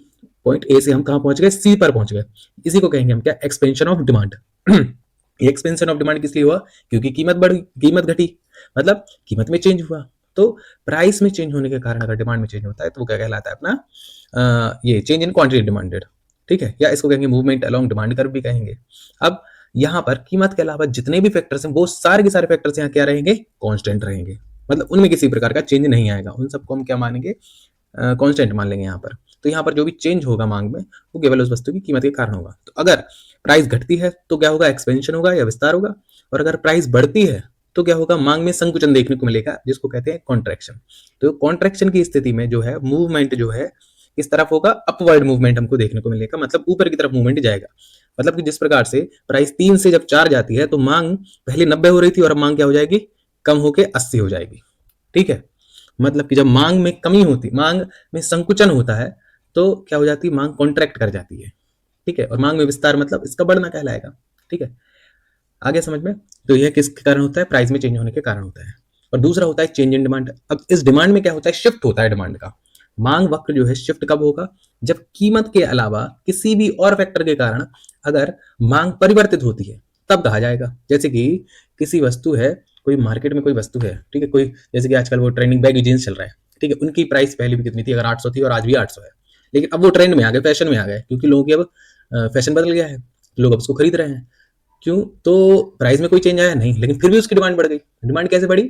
पॉइंट ए से हम कहाँ पहुंच गए, सी पर पहुंच गए। इसी को कहेंगे हम क्या, एक्सपेंशन ऑफ डिमांड। ये एक्सपेंशन ऑफ डिमांड किस लिए हुआ, क्योंकि कीमत बढ़ी, कीमत घटी, मतलब कीमत में चेंज हुआ। तो प्राइस में चेंज होने के कारण अगर डिमांड में चेंज होता है तो वो क्या कहलाता है, अपना ये चेंज इन क्वांटिटी डिमांडेड। ठीक है, या इसको कहेंगे मूवमेंट अलोंग डिमांड कर्व भी कहेंगे। अब यहाँ पर कीमत के अलावा जितने भी फैक्टर्स हैं वो सारे के सारे फैक्टर्स यहाँ क्या रहेंगे, कांस्टेंट रहेंगे। मतलब उनमें किसी प्रकार का चेंज नहीं आएगा, उन सबको हम क्या मानेंगे, कांस्टेंट मान लेंगे यहाँ पर। तो यहाँ पर जो भी चेंज होगा मांग में वो केवल उस वस्तु की कीमत के कारण होगा। तो अगर प्राइस घटती है तो क्या होगा, एक्सपेंशन होगा या विस्तार होगा। और अगर प्राइस बढ़ती है तो क्या होगा, मांग में संकुचन देखने को मिलेगा, जिसको कहते हैं कॉन्ट्रैक्शन। तो कॉन्ट्रैक्शन की स्थिति में जो है मूवमेंट जो है किस तरफ होगा, अपवर्ड मूवमेंट हमको देखने को मिलेगा, मतलब ऊपर की तरफ मूवमेंट जाएगा। मतलब कि जिस प्रकार से प्राइस 3 से जब 4 जाती है तो मांग पहले 90 हो रही थी और अब मांग क्या हो जाएगी, कम होके 80 हो जाएगी। ठीक है, मतलब कि जब मांग में कमी होती, मांग में संकुचन होता है तो क्या हो जाती है, मांग कॉन्ट्रैक्ट कर जाती है। ठीक है, और मांग में विस्तार मतलब इसका बढ़ना कहलाएगा। ठीक है, आगे समझ में। तो यह किसके कारण होता है, प्राइस में चेंज होने के कारण होता है। और दूसरा होता है चेंज इन डिमांड। अब इस डिमांड में क्या होता है, शिफ्ट होता है डिमांड का। मांग वक्र जो है शिफ्ट कब होगा, जब कीमत के अलावा किसी भी और फैक्टर के कारण अगर मांग परिवर्तित होती है तब कहा जाएगा। जैसे कि किसी वस्तु है, कोई मार्केट में कोई वस्तु है, ठीक है, कोई जैसे कि आजकल वो ट्रेंडिंग बैगी जींस चल रहा है। ठीक है, उनकी प्राइस पहले भी कितनी थी, अगर 800 थी और आज भी 800 है, लेकिन अब वो ट्रेंड में आ गए, फैशन में आ गए, क्योंकि लोगों की अब फैशन बदल गया है, लोग अब उसको खरीद रहे हैं। क्यों, तो प्राइस में कोई चेंज आया नहीं, लेकिन फिर भी उसकी डिमांड बढ़ गई। डिमांड कैसे बढ़ी,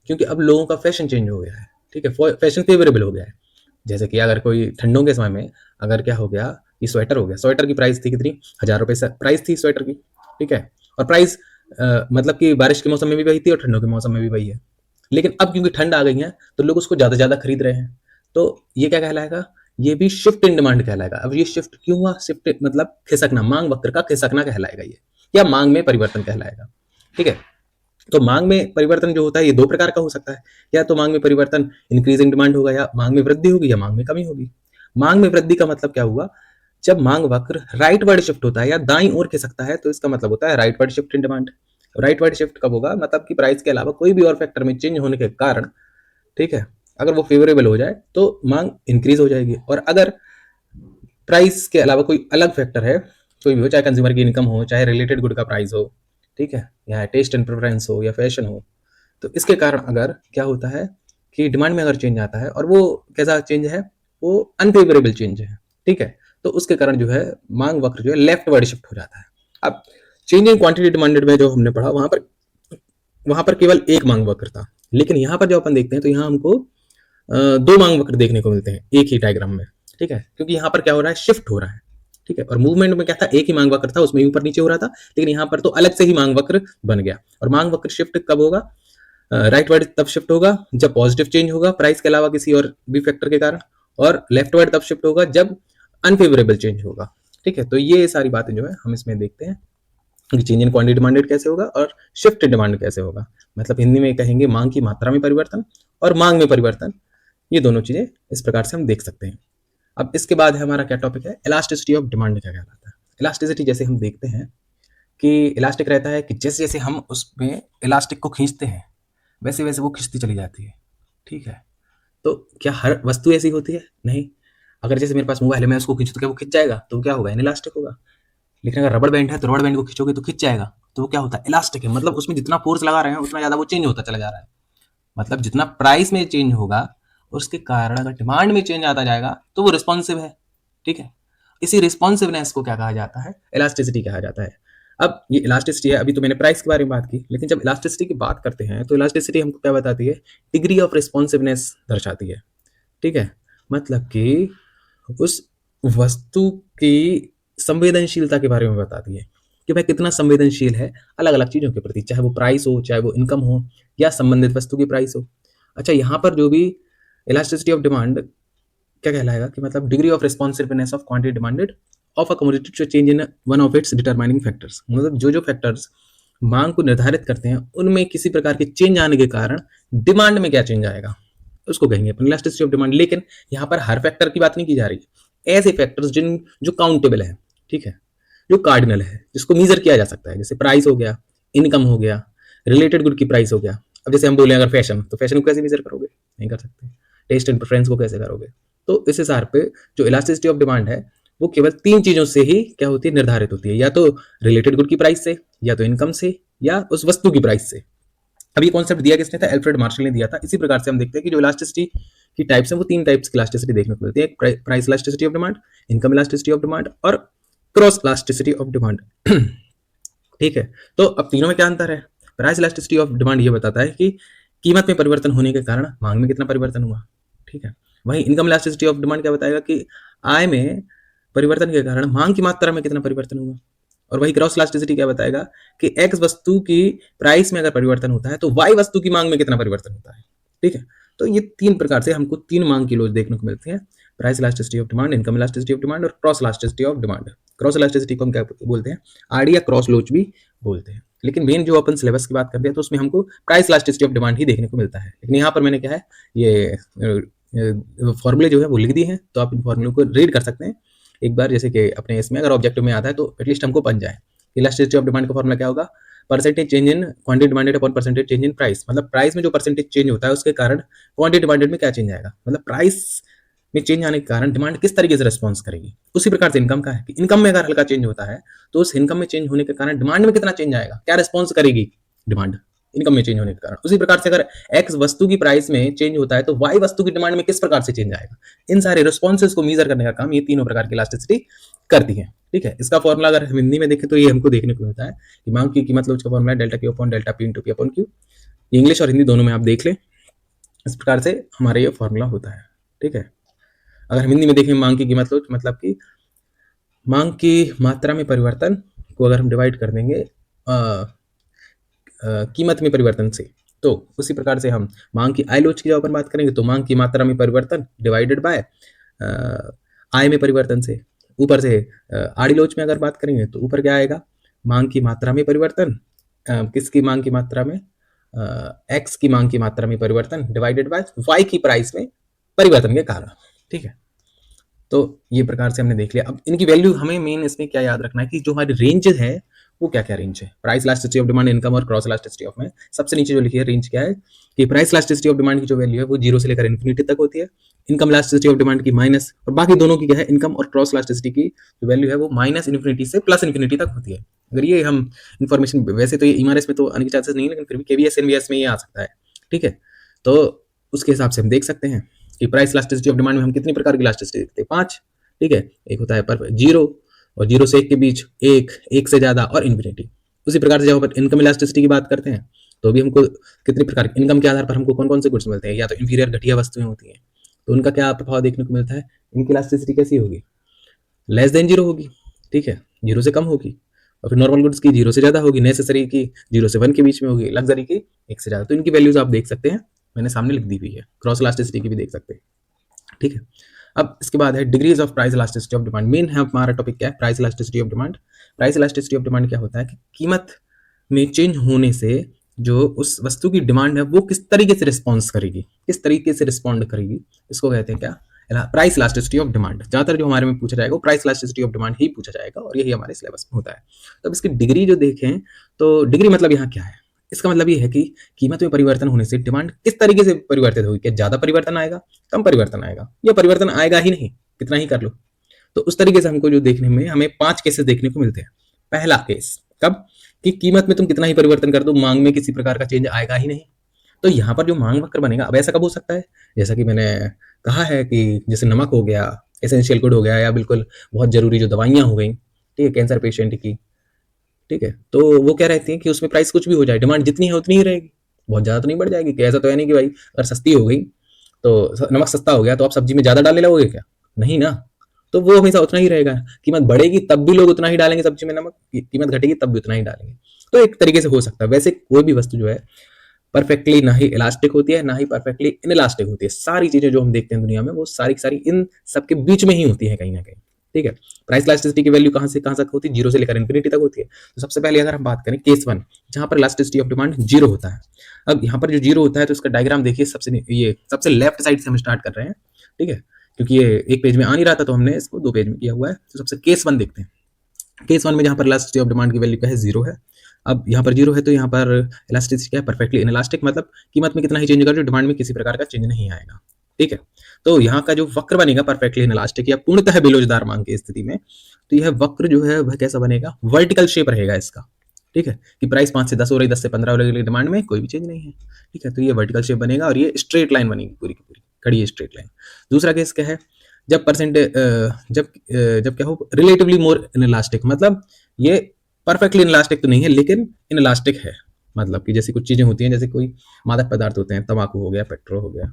क्योंकि अब लोगों का फैशन चेंज हो गया है। ठीक है, फैशन फेवरेबल हो गया है। जैसे कि अगर कोई ठंडों के समय में अगर क्या हो गया, ये स्वेटर हो गया, स्वेटर की प्राइस थी कितनी, 1000 रुपए से प्राइस थी स्वेटर की। ठीक है, और प्राइस मतलब कि बारिश के मौसम में भी वही थी और ठंडों के मौसम में भी वही है। लेकिन अब क्योंकि ठंड आ गई है तो लोग उसको ज्यादा ज्यादा खरीद रहे हैं। तो ये क्या कहलाएगा, ये भी शिफ्ट इन डिमांड कहलाएगा। अब ये शिफ्ट क्यों हुआ, शिफ्ट मतलब खिसकना, मांग वक्र का खिसकना कहलाएगा ये, या मांग में परिवर्तन कहलाएगा। ठीक है, तो मांग में परिवर्तन जो होता है ये 2 प्रकार का हो सकता है। या तो मांग में परिवर्तन इंक्रीजिंग डिमांड होगा, या मांग में वृद्धि होगी, या मांग में कमी होगी। मांग में वृद्धि का मतलब क्या हुआ, जब मांग वक्र राइटवर्ड शिफ्ट होता है या दाईं ओर खिसकता है तो इसका मतलब होता है rightward shift in demand. Rightward shift कब होगा, मतलब कि प्राइस के अलावा कोई भी और फैक्टर में चेंज होने के कारण, ठीक है, अगर वो फेवरेबल हो जाए तो मांग इंक्रीज हो जाएगी। और अगर प्राइस के अलावा कोई अलग फैक्टर है, कोई भी हो, चाहे कंज्यूमर की इनकम हो, चाहे रिलेटेड गुड का प्राइस हो, ठीक है, या टेस्ट एंड प्रेफरेंस हो, या फैशन हो, तो इसके कारण अगर क्या होता है कि डिमांड में अगर चेंज आता है और वो कैसा चेंज है, वो अनफेवरेबल चेंज है, ठीक है, तो उसके कारण जो है मांग वक्र जो है लेफ्ट वर्ड शिफ्ट हो जाता है। अब चेंज इन क्वांटिटी डिमांडेड में जो हमने पढ़ा वहां पर केवल एक मांग वक्र था, लेकिन यहाँ पर जो अपन देखते हैं तो यहाँ हमको दो मांग वक्र देखने को मिलते हैं एक ही डायग्राम में, ठीक है, क्योंकि यहाँ पर क्या हो रहा है, शिफ्ट हो रहा है, ठीक है। और मूवमेंट में क्या था, एक ही मांग वक्र था, उसमें ऊपर नीचे हो रहा था, लेकिन यहाँ पर तो अलग से ही मांग वक्र बन गया। और मांग वक्र शिफ्ट कब होगा, राइट वर्ड तब शिफ्ट होगा जब पॉजिटिव चेंज होगा प्राइस के अलावा किसी और भी फैक्टर के कारण, और लेफ्ट वर्ड तब शिफ्ट होगा जब अनफेवरेबल चेंज होगा, ठीक है। तो ये सारी बातें जो है हम इसमें देखते हैं कि चेंज इन क्वांटिटी डिमांडेड कैसे होगा और शिफ्ट डिमांड कैसे होगा। मतलब हिंदी में कहेंगे मांग की मात्रा में परिवर्तन और मांग में परिवर्तन, ये दोनों चीजें इस प्रकार से हम देख सकते हैं। अब इसके बाद है हमारा क्या टॉपिक है, इलास्टिसिटी ऑफ डिमांड क्या कहलाता है। इलास्टिसिटी जैसे हम देखते हैं कि इलास्टिक रहता है कि जैसे जैसे हम उसमें इलास्टिक को खींचते हैं वैसे वैसे वो खिंचती चली जाती है, ठीक है। तो क्या हर वस्तु ऐसी होती है? नहीं। अगर जैसे मेरे पास मोबाइल है, मैं उसको खींचूं तो क्या वो खिंच जाएगा? तो क्या होगा, इलास्टिक होगा। लेकिन अगर रबड़ बैंड है तो रबड़ बैंड को खींचोगे तो खिंच जाएगा, तो वो क्या होता है, इलास्टिक है। मतलब उसमें जितना फोर्स लगा रहे हैं उतना ज्यादा वो चेंज होता चला जा रहा है। मतलब जितना प्राइस में चेंज होगा उसके कारण अगर डिमांड में चेंज आता जाएगा तो वो रिस्पॉन्सिव है, ठीक है। इसी रिस्पॉन्सिवनेस को क्या कहा जाता है, इलास्टिसिटी कहा जाता है। अब ये इलास्टिसिटी है, अभी तो मैंने प्राइस के बारे में बात की, लेकिन जब इलास्टिसिटी की बात करते हैं तो इलास्टिसिटी हमको क्या बताती है, डिग्री ऑफ रिस्पॉन्सिवनेस दर्शाती है, ठीक है। मतलब कि उस वस्तु की संवेदनशीलता के बारे में बताती है कि भाई कितना संवेदनशील है अलग अलग चीजों के प्रति, चाहे वो प्राइस हो, चाहे वो इनकम हो, या संबंधित वस्तु की प्राइस हो। अच्छा, यहाँ पर जो भी इलास्टिसिटी ऑफ डिमांड क्या कहलाएगा कि मतलब degree of responsiveness of quantity demanded of a commodity to change in one of its determining factors. मतलब जो जो फैक्टर्स मांग को निर्धारित करते हैं उनमें किसी प्रकार के चेंज आने के कारण डिमांड में क्या चेंज आएगा उसको कहेंगे अपन इलास्टिसिटी ऑफ डिमांड। लेकिन यहाँ पर हर फैक्टर की बात नहीं की जा रही, ऐसे फैक्टर्स जो काउंटेबल है, ठीक है, जो कार्डिनल है, जिसको मीजर किया जा सकता है, जैसे प्राइस हो गया, इनकम हो गया, रिलेटेड गुड की प्राइस हो गया। अब जैसे हम बोले अगर फैशन, तो फैशन को कैसे मीजर करोगे, नहीं कर सकते। टेस्ट एंड प्रेफरेंस को कैसे करोगे। तो इस हिसाब पे जो इलास्टिसिटी ऑफ डिमांड है वो केवल तीन चीजों से ही क्या होती है, निर्धारित होती है, या तो रिलेटेड गुड की प्राइस से, या तो इनकम से, या उस वस्तु की प्राइस से। अब ये कॉन्सेप्ट दिया किसने था, एल्फ्रेड मार्शल ने दिया था। इसी प्रकार से हम देखते हैं कि जो इलास्टिसिटी की टाइप्स हैं वो तीन टाइप्स की इलास्टिसिटी देखने को मिलती है, price elasticity of demand, income elasticity of demand और क्रॉस इलास्टिसिटी ऑफ डिमांड। ठीक है, तो अब तीनों में क्या अंतर है। प्राइस इलास्टिसिटी ऑफ डिमांड ये बताता है कि कीमत में परिवर्तन होने के कारण मांग में कितना परिवर्तन हुआ, ठीक है। वहीं इनकम इलास्टिसिटी ऑफ डिमांड क्या बताएगा कि आय में परिवर्तन के कारण मांग की मात्रा में कितना परिवर्तन हुआ। और वही क्रॉस इलास्टिसिटी क्या बताएगा कि एक्स वस्तु की प्राइस में अगर परिवर्तन होता है तो वाई वस्तु की मांग में कितना परिवर्तन होता है, ठीक है। तो ये तीन प्रकार से हमको तीन मांग की लॉज देखने को मिलती है, price elasticity of demand, income elasticity of demand और cross elasticity of demand. Cross elasticity को हम क्या बोलते हैं, आरडी या क्रॉस लॉज भी बोलते हैं। लेकिन मेन जो अपन सिलेबस की बात करते हैं तो उसमें हमको प्राइस इलास्टिसिटी ऑफ डिमांड ही देखने को मिलता है। लेकिन यहाँ पर मैंने क्या है, ये फॉर्मूले जो है वो लिख दी है, तो आप इन फॉर्मूलों को रीड कर सकते हैं एक बार, जैसे कि अपने इसमें अगर ऑब्जेक्टिव में आता है तो एटलीस्ट हमको बन जाए। इलास्टिसिटी ऑफ डिमांड का फॉर्मूला क्या होगा, percentage change in quantity demanded upon percentage change in price. मतलब प्राइस में जो परसेंटेज चेंज होता है उसके कारण क्वांटिटी डिमांडेड में क्या चेंज आएगा, मतलब प्राइस में चेंज आने के कारण डिमांड किस तरीके से रिस्पॉन्स करेगी। उसी प्रकार से इनकम का है कि इनकम में अगर हल्का चेंज होता है तो उस इनकम में चेंज होने के कारण डिमांड में कितना चेंज आएगा, क्या रिस्पॉन्स करेगी डिमांड इनकम में चेंज होने के कारण। उसी प्रकार से अगर एक्स वस्तु की प्राइस में चेंज होता है तो वाई वस्तु की डिमांड में किस प्रकार से चेंज आएगा। इन सारे रिस्पॉन्सेज को मेजर करने का काम ये तीनों प्रकार की इलास्टिसिटी करती है, ठीक है। इसका फॉर्मूला अगर हम हिंदी में देखें तो ये हमको देखने को मिलता है कि मांग की कीमत लॉज का formula delta Q upon delta P into P upon Q. English और हिंदी दोनों में आप देख लें, इस प्रकार से हमारा ये फॉर्मूला होता है, ठीक है। अगर हम हिंदी में देखें मांग की कीमत लॉज मतलब कि मांग की मात्रा में परिवर्तन को अगर हम डिवाइड कर देंगे कीमत में परिवर्तन से, तो उसी प्रकार से हम मांग की आय लोच की जब अपन बात करेंगे तो मांग की मात्रा में परिवर्तन डिवाइडेड बाय आय में परिवर्तन से। ऊपर से आड़ी लोच में अगर बात करेंगे तो ऊपर क्या आएगा, मांग की मात्रा में परिवर्तन, किसकी मांग की मात्रा में, एक्स की मांग की मात्रा में परिवर्तन डिवाइडेड बाय वाई की प्राइस में परिवर्तन के कारण, ठीक है। तो ये प्रकार से हमने देख लिया। अब इनकी वैल्यू हमें मेन इसमें क्या याद रखना है कि जो हमारी रेंज है वो क्या क्या रेंज है, price elasticity of demand, income और क्रॉस इलास्टिसिटी ऑफ में सबसे नीचे जो लिखी है रेंज क्या है कि प्राइस इलास्टिसिटी ऑफ डिमांड की जो वैल्यू है वो 0 से लेकर इन्फिनिटी तक होती है, इनकम इलास्टिसिटी ऑफ डिमांड की माइनस, और बाकी दोनों की क्या है, इनकम और क्रॉस इलास्टिसिटी की जो वैल्यू है वो माइनस इन्फिनिटी से प्लस इन्फिनिटी तक होती है। अगर ये हम इन्फॉर्मेशन, वैसे तो ये ईमारएस में तो आने के चांसेस नहीं है, लेकिन फिर भी केवीएस एनवीएस में ये आ सकता है, ठीक है। तो उसके हिसाब से हम देख सकते हैं कि प्राइस इलास्टिसिटी ऑफ डिमांड में हम कितनी प्रकार की इलास्टिसिटी देखते हैं, 5, ठीक है। एक होता है पर 0 और 0 से 1 के बीच, 1 से ज़्यादा और इन्फिनिटी। उसी प्रकार से जब इनकम इलास्टिसिटी की बात करते हैं तो भी हमको कितनी प्रकार की इनकम के आधार पर हमको कौन कौन से गुड्स मिलते हैं, या तो इंफीरियर घटिया वस्तुएं होती हैं तो उनका क्या प्रभाव देखने को मिलता है, इनकी इलास्टिसिटी कैसी होगी, लेस देन 0 होगी, ठीक है, 0 से कम होगी। और फिर नॉर्मल गुड्स की 0 से ज़्यादा होगी, नेसेसरी की 0 से 1 के बीच में होगी, लग्जरी की 1 से ज़्यादा। तो इनकी वैल्यूज आप देख सकते हैं, मैंने सामने लिख दी हुई है, क्रॉस इलास्टिसिटी की भी देख सकते हैं, ठीक है। अब इसके बाद है degrees of price elasticity of demand. Main है हमारा टॉपिक क्या है, price elasticity of demand. Price elasticity of demand क्या होता है कि कीमत में चेंज होने से जो उस वस्तु की डिमांड है वो किस तरीके से रिस्पॉन्स करेगी, किस तरीके से रिस्पॉन्ड करेगी, इसको कहते हैं क्या, प्राइस इलास्टिसिटी ऑफ डिमांड। ज्यादातर जो हमारे में पूछा जाएगा वो प्राइस इलास्टिसिटी ऑफ डिमांड ही पूछा जाएगा और यही हमारे सिलेबस में होता है। तो अब इसकी डिग्री जो देखें तो डिग्री मतलब यहाँ क्या है, इसका मतलब ये है कि कीमत में परिवर्तन होने से डिमांड किस तरीके से परिवर्तित होगी, क्या ज्यादा परिवर्तन आएगा, कम परिवर्तन आएगा, या परिवर्तन आएगा ही नहीं, कितना ही कर लो। तो उस तरीके से हमको जो देखने में हमें 5 केसेस देखने को मिलते हैं। पहला केस कब, कि कीमत में तुम कितना ही परिवर्तन कर दो, मांग में किसी प्रकार का चेंज आएगा ही नहीं। तो यहाँ पर जो मांग वक्र बनेगा, अब ऐसा कब हो सकता है, जैसा कि मैंने कहा है कि जैसे नमक हो गया, एसेंशियल गुड हो गया, या बिल्कुल बहुत जरूरी जो दवाइयाँ हो गई, ठीक है, कैंसर पेशेंट की, ठीक है, तो वो क्या रहती है कि उसमें प्राइस कुछ भी हो जाए, डिमांड जितनी है उतनी ही रहेगी, बहुत ज़्यादा तो नहीं बढ़ जाएगी। कि ऐसा तो है नहीं कि भाई अगर सस्ती हो गई तो नमक सस्ता हो गया तो आप सब्जी में ज़्यादा डालने लगोगे क्या, नहीं ना। तो वो हमेशा उतना ही रहेगा, कीमत बढ़ेगी तब भी लोग उतना ही डालेंगे सब्जी में नमक, कीमत घटेगी तब भी उतना ही डालेंगे। तो एक तरीके से हो सकता है। वैसे कोई भी वस्तु जो है परफेक्टली ना ही इलास्टिक होती है ना ही परफेक्टली इनइलास्टिक होती है। सारी चीजें जो हम देखते हैं दुनिया में वो सारी सारी इन सबके बीच में ही होती है कहीं ना कहीं, ठीक है। प्राइस इलास्टिसिटी की वैल्यू कहां से कहां तक होती है, 0 से लेकर इन्फिनिटी तक होती है। तो सबसे पहले अगर हम बात करें केस 1, जहां पर इलास्टिसिटी ऑफ डिमांड 0 होता है। अब यहाँ पर जो 0 होता है तो इसका डायग्राम देखिए, सबसे लेफ्ट साइड से हम स्टार्ट कर रहे हैं, ठीक है, क्योंकि ये एक पेज में आ नहीं रहा था तो हमने इसको 2 पेज में किया हुआ है। तो सबसे केस 1 देखते हैं। केस 1 में जहां पर इलास्टिसिटी ऑफ डिमांड की वैल्यू क्या है, 0 है। अब यहाँ पर 0 है तो यहाँ पर इलास्टिसिटी क्या है, परफेक्टली इनइलास्टिक, मतलब कीमत में कितना ही चेंज होगा जो डिमांड में किसी प्रकार का चेंज नहीं आएगा, ठीक है। तो यहाँ का जो वक्र बनेगा परफेक्टली इनइलास्टिक या पूर्णतः बेलोजदार मांग की स्थिति में, तो यह वक्र जो है वह कैसा बनेगा, वर्टिकल शेप रहेगा इसका, ठीक है, कि प्राइस 5 से 10 हो रही, 10 से 15 हो रही, डिमांड में कोई भी चेंज नहीं है, ठीक है। तो ये वर्टिकल शेप बनेगा और ये स्ट्रेट लाइन बनेगी, पूरी की पूरी खड़ी स्ट्रेट लाइन। दूसरा केस क्या है, जब जब क्या हो, रिलेटिवली मोर इनइलास्टिक, मतलब ये परफेक्टली इनइलास्टिक तो नहीं है लेकिन इनइलास्टिक है। मतलब कि जैसे कुछ चीजें होती हैं, जैसे कोई मादक पदार्थ होते हैं, तंबाकू हो गया, पेट्रोल हो गया,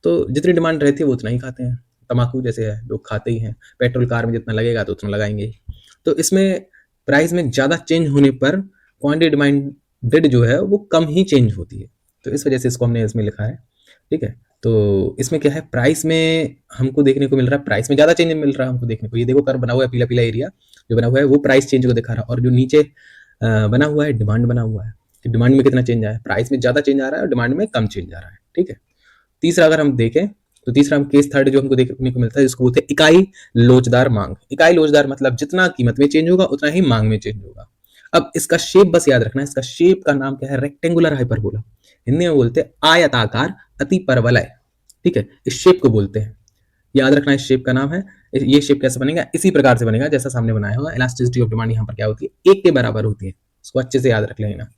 तो जितनी डिमांड रहती है वो उतना ही खाते हैं। तंबाकू जैसे है लोग खाते ही हैं, पेट्रोल कार में जितना लगेगा तो उतना लगाएंगे। तो इसमें प्राइस में ज़्यादा चेंज होने पर क्वांटिटी डिमांडेड जो है वो कम ही चेंज होती है। तो इस वजह से इसको हमने इसमें लिखा है, ठीक है। तो इसमें क्या है, प्राइस में हमको देखने को मिल रहा है, प्राइस में ज़्यादा चेंज मिल रहा है हमको देखने को। ये देखो कर्व बना हुआ है, पीला पीला एरिया जो बना हुआ है वो प्राइस चेंज को दिखा रहा है, और जो नीचे बना हुआ है डिमांड बना हुआ है कि डिमांड में कितना चेंज आया है, प्राइस में ज़्यादा चेंज आ रहा है और डिमांड में कम चेंज आ रहा है, ठीक है। तीसरा अगर हम देखें तो तीसरा हम केस थर्ड जो हमको देखने को मिलता है जिसको बोलते हैं इकाई लोचदार मांग। इकाई लोचदार मतलब जितना कीमत में चेंज होगा उतना ही मांग में चेंज होगा। अब इसका शेप बस याद रखना है, इसका शेप का नाम क्या है, रेक्टेंगुलर हाइपरबोला, हिंदी में बोलते हैं आयताकार अति परवलय, ठीक है, इस शेप को बोलते हैं। याद रखना इस शेप का नाम है। ये शेप कैसे बनेगा, इसी प्रकार से बनेगा जैसा सामने बनाया होगा। इलास्टिसिटी ऑफ डिमांड यहाँ पर क्या होती है, 1 के बराबर होती है, इसको अच्छे से याद रख लेना।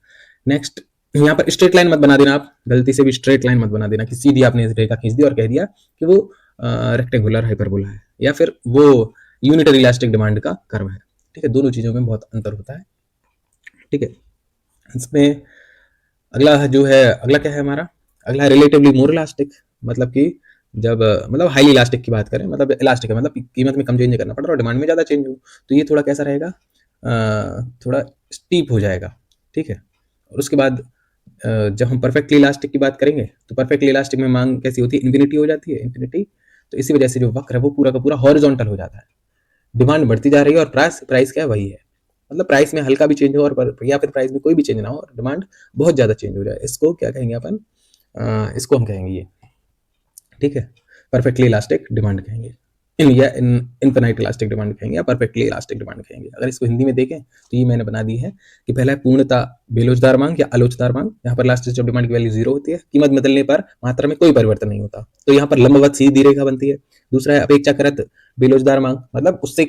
नेक्स्ट, यहाँ पर स्ट्रेट लाइन मत बना देना, आप गलती से भी स्ट्रेट लाइन मत बना देना कि सीधी आपने रेखा खींच दी और कह दिया कि वो रेक्टेंगुलर हाइपरबोला है या फिर वो यूनिटरी इलास्टिक डिमांड का कर्व है, ठीक है। दोनों चीजों में बहुत अंतर होता है, ठीक है। इसमें अगला जो है, अगला क्या है हमारा, अगला है रिलेटिवली मोर इलास्टिक, मतलब कि जब मतलब हाईली इलास्टिक की बात करें, मतलब इलास्टिक है मतलब कीमत में कम चेंज करना पड़ रहा है और डिमांड में ज़्यादा चेंज हो, तो ये थोड़ा कैसा रहेगा, थोड़ा स्टीप हो जाएगा, ठीक है। और उसके बाद जब हम परफेक्टली इलास्टिक की बात करेंगे तो परफेक्टली इलास्टिक में मांग कैसी होती है, इन्फिनिटी हो जाती है, इन्फिनिटी। तो इसी वजह से जो वक्र है वो पूरा का पूरा हॉरिजॉन्टल हो जाता है, डिमांड बढ़ती जा रही है और प्राइस क्या है, वही है। मतलब प्राइस में हल्का भी चेंज हो और या फिर प्राइस में कोई भी चेंज ना हो और डिमांड बहुत ज़्यादा चेंज हो जाए, इसको क्या कहेंगे अपन, इसको हम कहेंगे ये, ठीक है, परफेक्टली इलास्टिक डिमांड कहेंगे, इनफिनाइट इलास्टिक डिमांड कहेंगे या परफेक्टली इलास्टिक डिमांड कहेंगे। अगर इसको हिंदी में देखें तो ये मैंने बना दी है कि पहला है पूर्णता बेलोचदार मांग या अलोचदार मांग। यहाँ पर इलास्टिसिटी ऑफ डिमांड की वैल्यू 0 होती है, कीमत बदलने पर मात्रा में कोई परिवर्तन नहीं होता, तो यहाँ पर लंबवत सीधी रेखा बनती है। दूसरा है अपेक्षाकृत बेलोचदार मांग, मतलब उससे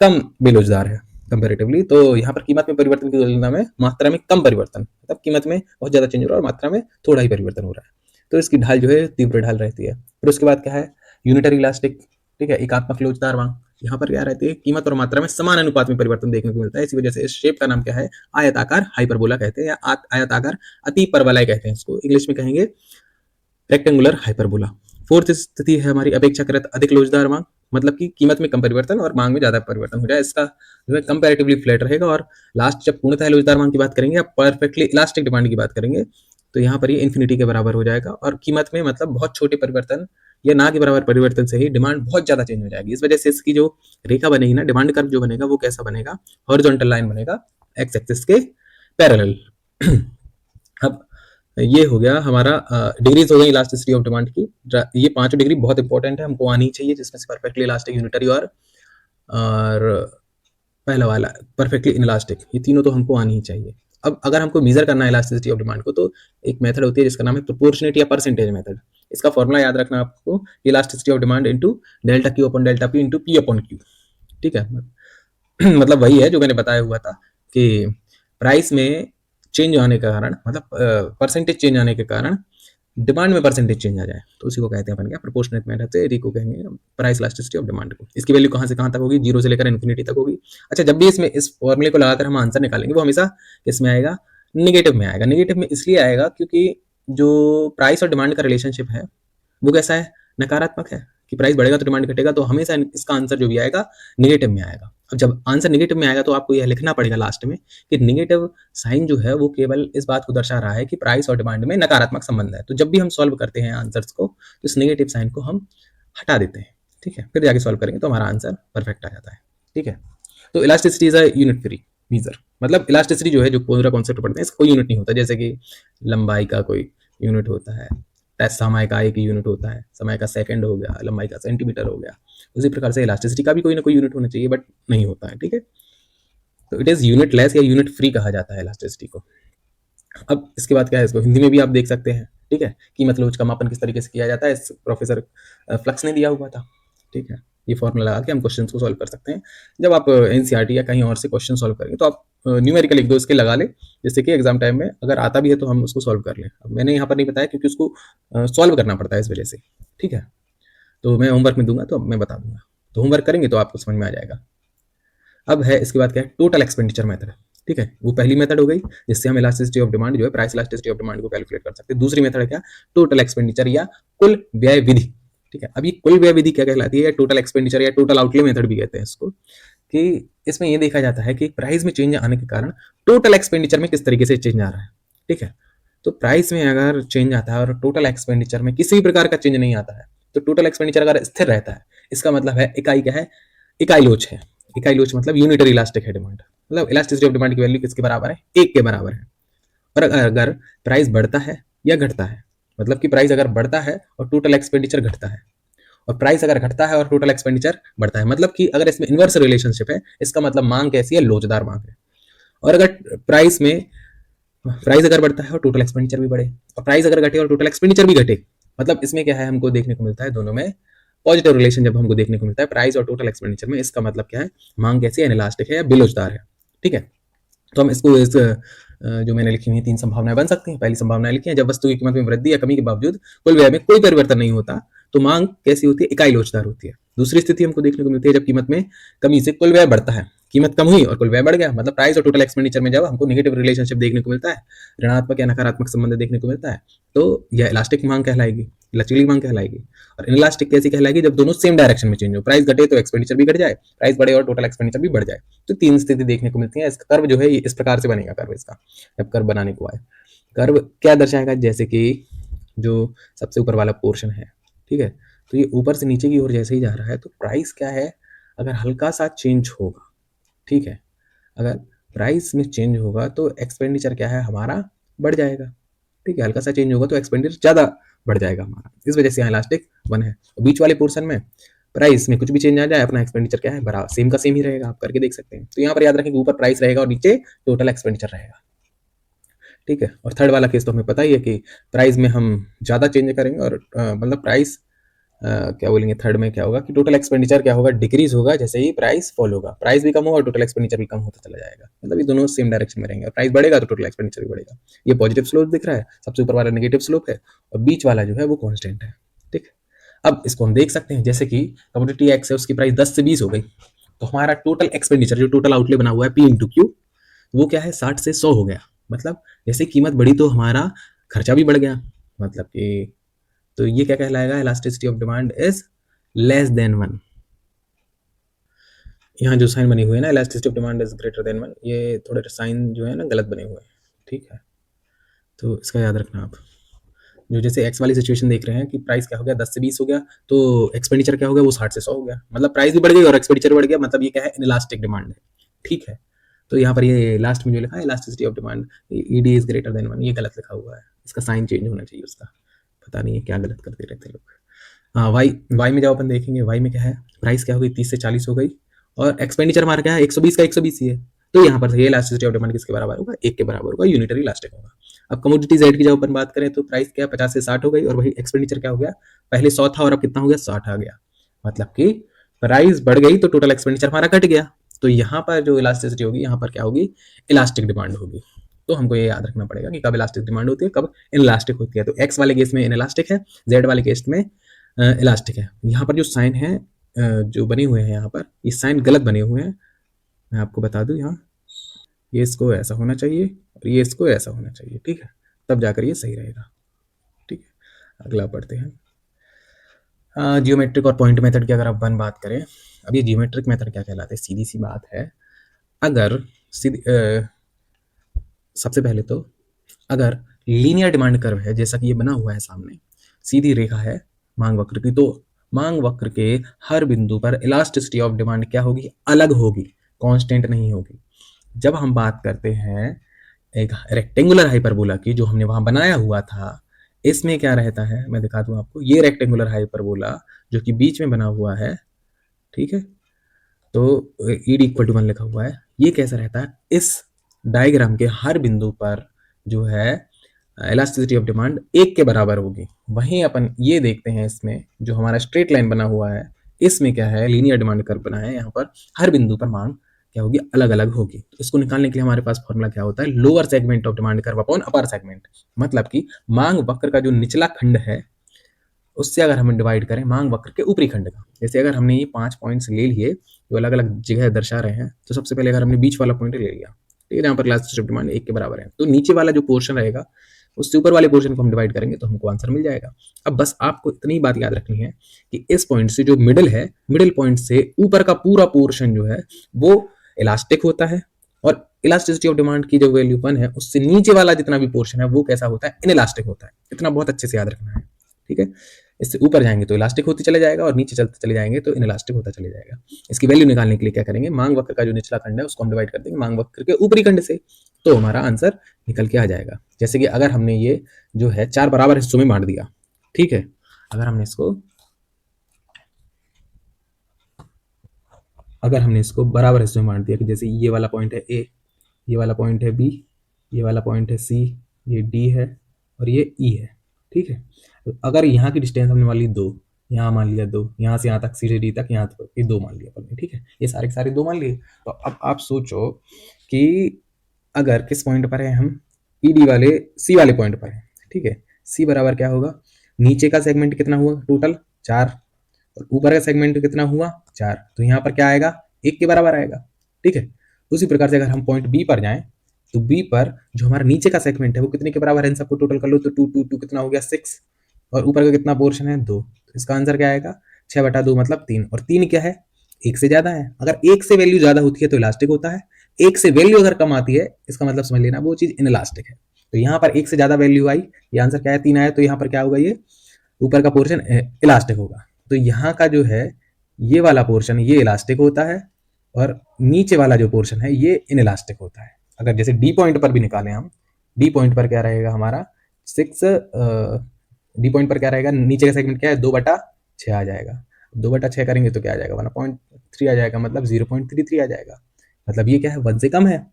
कम बेलोचदार है, कंपैरेटिवली। तो यहाँ पर कीमत में परिवर्तन की तुलना में मात्रा में कम परिवर्तन, मतलब कीमत में बहुत ज़्यादा चेंज हो रहा है और मात्रा में थोड़ा ही परिवर्तन हो रहा है, तो इसकी ढाल जो है तीव्र ढाल रहती है। फिर उसके बाद क्या है, यूनिटरी इलास्टिक, ठीक है, एकात्मक लोचदार मांग। यहाँ पर क्या रहती है, कीमत और मात्रा में समान अनुपात में परिवर्तन देखने को मिलता है। इसी वजह से इस शेप का नाम क्या है, आयताकार हाइपरबोला कहते हैं, या आयताकार अति परवलय कहते हैं, इसको इंग्लिश में कहेंगे रेक्टेंगुलर हाइपरबोला। फोर्थ स्थिति है हमारी अपेक्षाकृत अधिक लोचदार मांग, मतलब कि कीमत में कम परिवर्तन और मांग में ज्यादा परिवर्तन हो जाए, इसका जो है कंपैरेटिवली फ्लैट रहेगा। और लास्ट जब पूर्णतः लोचदार मांग की बात करेंगे या परफेक्टली इलास्टिक डिमांड की बात करेंगे, तो यहाँ पर ये इन्फिनिटी के बराबर हो जाएगा और कीमत में मतलब बहुत छोटे परिवर्तन या ना के बराबर परिवर्तन से ही डिमांड बहुत ज्यादा चेंज हो जाएगी। इस वजह से इसकी जो रेखा बनेगी ना, डिमांड कर्व जो बनेगा वो कैसा बनेगा, हॉरिजॉन्टल लाइन बनेगा एक्स एक्सिस के पैरेलल। अब ये हो गया हमारा डिग्रीज हो गई इलास्टिसिटी ऑफ डिमांड की। ये पांचों डिग्री बहुत इंपॉर्टेंट है, हमको आनी चाहिए, जिसमें से परफेक्टली इलास्टिक, यूनिटरी और पहला वाला परफेक्टली इनइलास्टिक, ये तीनों तो हमको आनी ही चाहिए। अब अगर हमको मेजर करना है इलास्टिसिटी ऑफ डिमांड को, तो एक मेथड होती है जिसका नाम है प्रोपोर्शनेट या परसेंटेज मेथड। इसका फॉर्मूला याद रखना आपको, elasticity of demand into delta Q upon delta P into P upon Q, ठीक है। मतलब वही है जो मैंने बताया हुआ था कि प्राइस में चेंज आने के कारण, मतलब परसेंटेज चेंज आने के कारण डिमांड में परसेंटेज चेंज आ जाए, तो उसी को कहते हैं अपन क्या, प्रोपोर्शनेट मेथड से इसी को कहेंगे प्राइस इलास्टिसिटी ऑफ डिमांड को। इसकी वैल्यू कहाँ से कहाँ तक होगी, 0 से लेकर इन्फिनिटी तक होगी। अच्छा, जब भी इसमें इस फॉर्मूले को लगाकर हम आंसर निकालेंगे, वो हमेशा इसमें आएगा, निगेटिव में आएगा। निगेटिव में इसलिए आएगा क्योंकि जो प्राइस और डिमांड का रिलेशनशिप है वो कैसा है, नकारात्मक है, कि प्राइस बढ़ेगा तो डिमांड घटेगा, तो हमेशा इसका आंसर जो भी आएगा निगेटिव में आएगा। अब जब आंसर निगेटिव में आएगा तो आपको यह लिखना पड़ेगा लास्ट में कि निगेटिव साइन जो है वो केवल इस बात को दर्शा रहा है कि प्राइस और डिमांड में नकारात्मक संबंध है। तो जब भी हम सॉल्व करते हैं आंसर्स को, तो इस निगेटिव साइन को हम हटा देते हैं, ठीक है, फिर जाके सॉल्व करेंगे तो हमारा आंसर परफेक्ट आ जाता है, ठीक है। तो elasticity is a unit free measure, मतलब इलास्टिसिटी जो है, जो पूरा कॉन्सेप्ट पढ़ते हैं, इसका कोई यूनिट नहीं होता। जैसे कि लंबाई का कोई यूनिट होता है, समय का एक यूनिट होता है, समय का सेकंड हो गया, लंबाई का सेंटीमीटर हो गया, उसी प्रकार से इलास्टिसिटी का भी कोई ना कोई यूनिट होना चाहिए, बट नहीं होता है, ठीक है। तो इट इज यूनिट लेस या यूनिट फ्री कहा जाता है इलास्टिसिटी को। अब इसके बाद क्या है, इसको हिंदी में भी आप देख सकते हैं, ठीक है, कि मतलब उसका मापन किस तरीके से किया जाता है, इस प्रोफेसर फ्लक्स ने दिया हुआ था, ठीक है। ये फॉर्मूला लगा के हम क्वेश्चन को सॉल्व कर सकते हैं। जब आप एनसीईआरटी या कहीं और से क्वेश्चन सॉल्व करेंगे तो आप न्यूमेरिकल एक दो इसके लगा ले, जिससे कि एग्जाम टाइम में अगर आता भी है तो हम उसको सॉल्व कर लें। अब मैंने यहाँ पर नहीं बताया क्योंकि उसको सॉल्व करना पड़ता है इस वजह से, ठीक है। तो मैं होमवर्क में दूंगा तो मैं बता दूंगा, तो होमवर्क करेंगे तो आपको समझ में आ जाएगा। अब है इसके बाद क्या है, टोटल एक्सपेंडिचर मेथड, ठीक है। वो पहली मेथड हो गई जिससे हम इलास्टिसिटी ऑफ डिमांड जो है, प्राइस इलास्टिसिटी ऑफ डिमांड को कैलकुलेट कर सकते हैं। दूसरी मेथड है क्या, टोटल एक्सपेंडिचर या कुल व्यय विधि, ठीक है। अब ये कुल व्यय विधि क्या कहलाती है, या टोटल एक्सपेंडिचर या टोटल आउटले मेथड भी कहते हैं इसको, कि इसमें ये देखा जाता है कि प्राइस में चेंज आने के कारण टोटल एक्सपेंडिचर में किस तरीके से चेंज आ रहा है, ठीक है। तो प्राइस में अगर चेंज आता है और टोटल एक्सपेंडिचर में किसी भी प्रकार का चेंज नहीं आता है, तो टोटल एक्सपेंडिचर अगर स्थिर रहता है, इसका मतलब है इकाई क्या है, इकाई लोच है। इकाई लोच मतलब यूनिटरी इलास्टिक है डिमांड, मतलब इलास्टिसिटी ऑफ डिमांड की वैल्यू किसके बराबर है, 1 के बराबर है। और अगर प्राइस बढ़ता है या घटता है, मतलब कि प्राइस अगर बढ़ता है और टोटल एक्सपेंडिचर घटता है, और प्राइस अगर घटता है और टोटल एक्सपेंडिचर बढ़ता है, मतलब कि अगर इसमें इनवर्स रिलेशनशिप है, इसका मतलब मांग कैसी है, लोचदार मांग है। और अगर प्राइस अगर बढ़ता है और टोटल एक्सपेंडिचर भी बढ़े, और प्राइस अगर घटे और टोटल एक्सपेंडिचर भी घटे, मतलब इसमें क्या है, हमको देखने को मिलता है दोनों में पॉजिटिव रिलेशन जब हमको देखने को मिलता है प्राइस और टोटल एक्सपेंडिचर में, इसका मतलब क्या है, मांग कैसी है, इनइलास्टिक है या बेलोचदार है, ठीक है। तो हम इसको जो मैंने लिखी हुई 3 संभावनाएं बन सकती हैं। पहली संभावना लिखी है, जब वस्तु की कीमत में वृद्धि या कमी के बावजूद कुल व्यय में कोई परिवर्तन नहीं होता, तो मांग कैसी होती है, इकाई लोचदार होती है। दूसरी स्थिति हमको देखने को मिलती है जब कीमत में कमी से कुल व्यय बढ़ता है, कीमत कम हुई और कुल व्यय बढ़ गया, मतलब प्राइस और टोटल एक्सपेंडिचर में जब हमको नेगेटिव रिलेशनशिप देखने को मिलता है, ऋणात्मक या नकारात्मक संबंध देखने को मिलता है, तो यह इलास्टिक मांग कहलाएगी, लचीली मांग कहलाएगी। और इनइलास्टिक कैसी कहलाएगी, जब दोनों सेम डायरेक्शन में चेंज हो, प्राइस घटे तो एक्सपेंडिचर भी घट जाए, प्राइस बढ़े और टोटल एक्सपेंडिचर भी बढ़ जाए। तो 3 स्थिति देखने को मिलती है। इसका कर्व जो है इस प्रकार से बनेगा, कर्व इसका जब कर्व बनाने को आए, कर्व क्या दर्शाएगा, जैसे कि जो सबसे ऊपर वाला पोर्शन है, ठीक है, तो ये ऊपर से नीचे की ओर जैसे ही जा रहा है, तो प्राइस क्या है, अगर हल्का सा चेंज होगा, ठीक है, अगर प्राइस में चेंज होगा तो एक्सपेंडिचर क्या है हमारा बढ़ जाएगा, ठीक है, हल्का सा चेंज होगा तो एक्सपेंडिचर ज्यादा बढ़ जाएगा हमारा, इस वजह से यहाँ इलास्टिक 1 है। बीच वाले पोर्शन में प्राइस में कुछ भी चेंज आ जाए, अपना एक्सपेंडिचर क्या है, बराबर सेम का सेम ही रहेगा, आप करके देख सकते हैं। तो यहाँ पर याद रखें कि ऊपर प्राइस रहेगा और नीचे टोटल एक्सपेंडिचर रहेगा, ठीक है। और थर्ड वाला केस तो हमें पता ही है कि प्राइस में हम ज्यादा चेंज करेंगे और मतलब प्राइस क्या बोलेंगे, थर्ड में क्या होगा कि टोटल एक्सपेंडिचर क्या होगा, डिक्रीज होगा जैसे ही प्राइस फॉल होगा। प्राइस भी कम होगा और टोटल एक्सपेंडिचर भी कम होता चला जाएगा, मतलब ये दोनों सेम डायरेक्शन में रहेंगे। प्राइस बढ़ेगा तो टोटल एक्सपेंडिचर भी बढ़ेगा। ये पॉजिटिव स्लोप दिख रहा है, सबसे ऊपर वाला नेगेटिव स्लोप है और बीच वाला जो है वो कॉन्स्टेंट है। ठीक, अब इसको हम देख सकते हैं, जैसे कि कमोडिटी एक्स है, उसकी प्राइस 10 से 20 हो गई, तो हमारा टोटल एक्सपेंडिचर जो टोटल आउटले बना हुआ है पी इंटू क्यू, वो क्या है 60 से 100 हो गया। मतलब जैसे कीमत बढ़ी तो हमारा खर्चा भी बढ़ गया, मतलब कि तो ये क्या कहलाएगा, elasticity of demand is less than 1। यहाँ जो साइन बनी हुई है ना, elasticity of demand is greater than 1, ये थोड़े साइन जो है ना गलत बने हुए हैं। ठीक है, तो इसका याद रखना आप। जो जैसे एक्स वाली सिचुएशन देख रहे हैं कि प्राइस क्या हो गया 10 से 20 हो गया, तो एक्सपेंडिचर क्या हो गया वो 60 से 100 हो गया, मतलब प्राइस भी बढ़ गई और एक्सपेंडिचर बढ़ गया, मतलब ये क्या है, इनइलास्टिक डिमांड है। ठीक है, तो यहाँ पर ये लास्ट में जो लिखा है elasticity of demand ED is greater than 1, ये गलत लिखा हुआ है, इसका साइन चेंज होना चाहिए उसका। पता नहीं है क्या गलत करते रहते हैं लोग। हाँ, वाई में जब अपन देखेंगे, वाई में क्या है, प्राइस क्या हो गई 30 से 40 हो गई और एक्सपेंडिचर हमारा क्या है 120 का 120 ही है, तो यहाँ पर ये इलास्टिसिटी ऑफ डिमांड किसके बराबर होगा, 1 के बराबर होगा, यूनिटरी इलास्टिक होगा। अब कमोडिटी जेड की जब अपन बात करें तो प्राइस क्या 50 से 60 हो गई और वही एक्सपेंडिचर क्या हो गया, पहले 100 था और अब कितना हो गया 60 आ गया, मतलब कि प्राइस बढ़ गई तो टोटल एक्सपेंडिचर हमारा घट गया। तो यहाँ पर जो इलास्टिसिटी होगी, यहाँ पर क्या होगी, इलास्टिक डिमांड होगी। तो हमको ये याद रखना पड़ेगा कि कब इलास्टिक डिमांड होती है, कब इनइलास्टिक होती है। तो एक्स वाले केस में इनइलास्टिक है, जेड वाले केस में इलास्टिक है। यहाँ पर जो साइन है जो बने हुए हैं, यहाँ पर ये साइन गलत बने हुए हैं, मैं आपको बता दूं, यहाँ ये इसको ऐसा होना चाहिए और ये इसको ऐसा होना चाहिए। ठीक है, तब जाकर ये सही रहेगा। ठीक है, अगला पढ़ते हैं। जियोमेट्रिक और पॉइंट मेथड की अगर आप बात करें, अब ये जियोमेट्रिक मेथड क्या कहलाते हैं, सीधी सी बात है। अगर सीधी सबसे पहले तो अगर लीनियर डिमांड कर्व है, जैसा कि ये बना हुआ है सामने, सीधी रेखा है मांग वक्र की, तो मांग वक्र के हर बिंदु पर इलास्टिसिटी ऑफ डिमांड क्या होगी, अलग होगी, कांस्टेंट नहीं होगी। जब हम बात करते हैं एक रेक्टेंगुलर हाइपरबोला की, जो हमने वहां बनाया हुआ था, इसमें क्या रहता है मैं दिखा दूं आपको, ये रेक्टेंगुलर हाइपरबोला जो कि बीच में बना हुआ है, ठीक है, तो ईड इक्वल टू 1 लिखा हुआ है, ये कैसा रहता है, इस डायग्राम के हर बिंदु पर जो है इलास्टिसिटी ऑफ डिमांड 1 के बराबर होगी। वहीं अपन ये देखते हैं इसमें जो हमारा स्ट्रेट लाइन बना हुआ है, इसमें क्या है, लीनियर डिमांड कर्व बना है, यहाँ पर हर बिंदु पर मांग क्या होगी, अलग अलग होगी। तो इसको निकालने के लिए हमारे पास फॉर्मूला क्या होता है, lower segment of demand curve upon upper segment, मतलब कि मांग वक्र का जो निचला खंड है उससे अगर हम डिवाइड करें मांग वक्र के ऊपरी खंड का। जैसे अगर हमने ये 5 पॉइंट्स ले लिए जो अलग अलग जगह दर्शा रहे हैं, तो सबसे पहले अगर हमने बीच वाला पॉइंट ले लिया, ठीक है, जहाँ पर इलास्टिसिटी ऑफ डिमांड 1 के बराबर है, तो नीचे वाला जो पोर्शन रहेगा उससे ऊपर वाले पोर्शन को हम डिवाइड करेंगे तो हमको आंसर मिल जाएगा। अब बस आपको इतनी बात याद रखनी है कि इस पॉइंट से जो मिडिल है, मिडिल पॉइंट से ऊपर का पूरा पोर्शन जो है वो इलास्टिक होता है, और इलास्टिसिटी ऑफ डिमांड की जो वैल्यू 1 है उससे नीचे वाला जितना भी पोर्शन है वो कैसा होता है, इनइलास्टिक होता है। इतना बहुत अच्छे से याद रखना है। ठीक है, इससे ऊपर जाएंगे तो इलास्टिक होते चले जाएगा और नीचे चलते चले जाएंगे तो इनइलास्टिक होता चले जाएगा। इसकी वैल्यू निकालने के लिए क्या करेंगे, मांग वक्र का जो निचला खंड है उसको हम डिवाइड कर देंगे मांग वक्र के ऊपरी खंड से, तो हमारा आंसर निकल के आ जाएगा। जैसे कि अगर हमने ये जो है 4 बराबर हिस्सों में बांट दिया, ठीक है, अगर हमने इसको बराबर हिस्सों में बांट दिया कि जैसे ये वाला पॉइंट है ए, ये वाला पॉइंट है बी, ये वाला पॉइंट है सी, ये डी है और ये ई है। ठीक है, तो अगर यहाँ की डिस्टेंस हमने मान ली 2, यहाँ मान लिया 2, यहाँ से यहाँ तक सी से डी तक यहाँ तक ये 2 मान लिया अपन ने। ठीक है, ये सारे के सारे 2 मान लिए। तो अब आप सोचो कि अगर किस पॉइंट पर है, हम ई डी वाले सी वाले पॉइंट पर है। ठीक है, सी बराबर क्या होगा, नीचे का सेगमेंट कितना हुआ टोटल 4 और ऊपर का सेगमेंट कितना हुआ 4, तो यहाँ पर क्या आएगा 1 के बराबर आएगा। ठीक है, उसी प्रकार से अगर हम पॉइंट बी पर जाएं तो बी पर जो हमारा नीचे का सेगमेंट है वो कितने के बराबर है, इन सबको टोटल कर लो तो 2 2 2 कितना हो गया 6, और ऊपर का कितना पोर्शन है 2, तो इसका आंसर क्या आएगा 6/2 मतलब 3, और 3 क्या है 1 से ज्यादा है। अगर 1 से वैल्यू ज्यादा होती है तो इलास्टिक होता है, 1 से वैल्यू अगर कम आती है इसका मतलब समझ लेना वो चीज इनइलास्टिक है। तो यहाँ पर 1 से ज्यादा वैल्यू आई, ये आंसर क्या है 3 आया, तो यहाँ पर क्या होगा, ये ऊपर का पोर्शन इलास्टिक होगा। तो यहाँ का जो है ये वाला पोर्शन ये इलास्टिक होता है और नीचे वाला जो पोर्शन है ये इनइलास्टिक होता है। अगर जैसे डी पॉइंट पर भी निकालें हम, डी पॉइंट पर क्या रहेगा हमारा 6, डी पॉइंट पर क्या रहेगा, नीचे का सेगमेंट क्या है 2/6 आ जाएगा। 2/6 करेंगे तो क्या आ जाएगा 1.3 आ जाएगा, मतलब 0.33 आ जाएगा, मतलब ये क्या है 1 से कम है।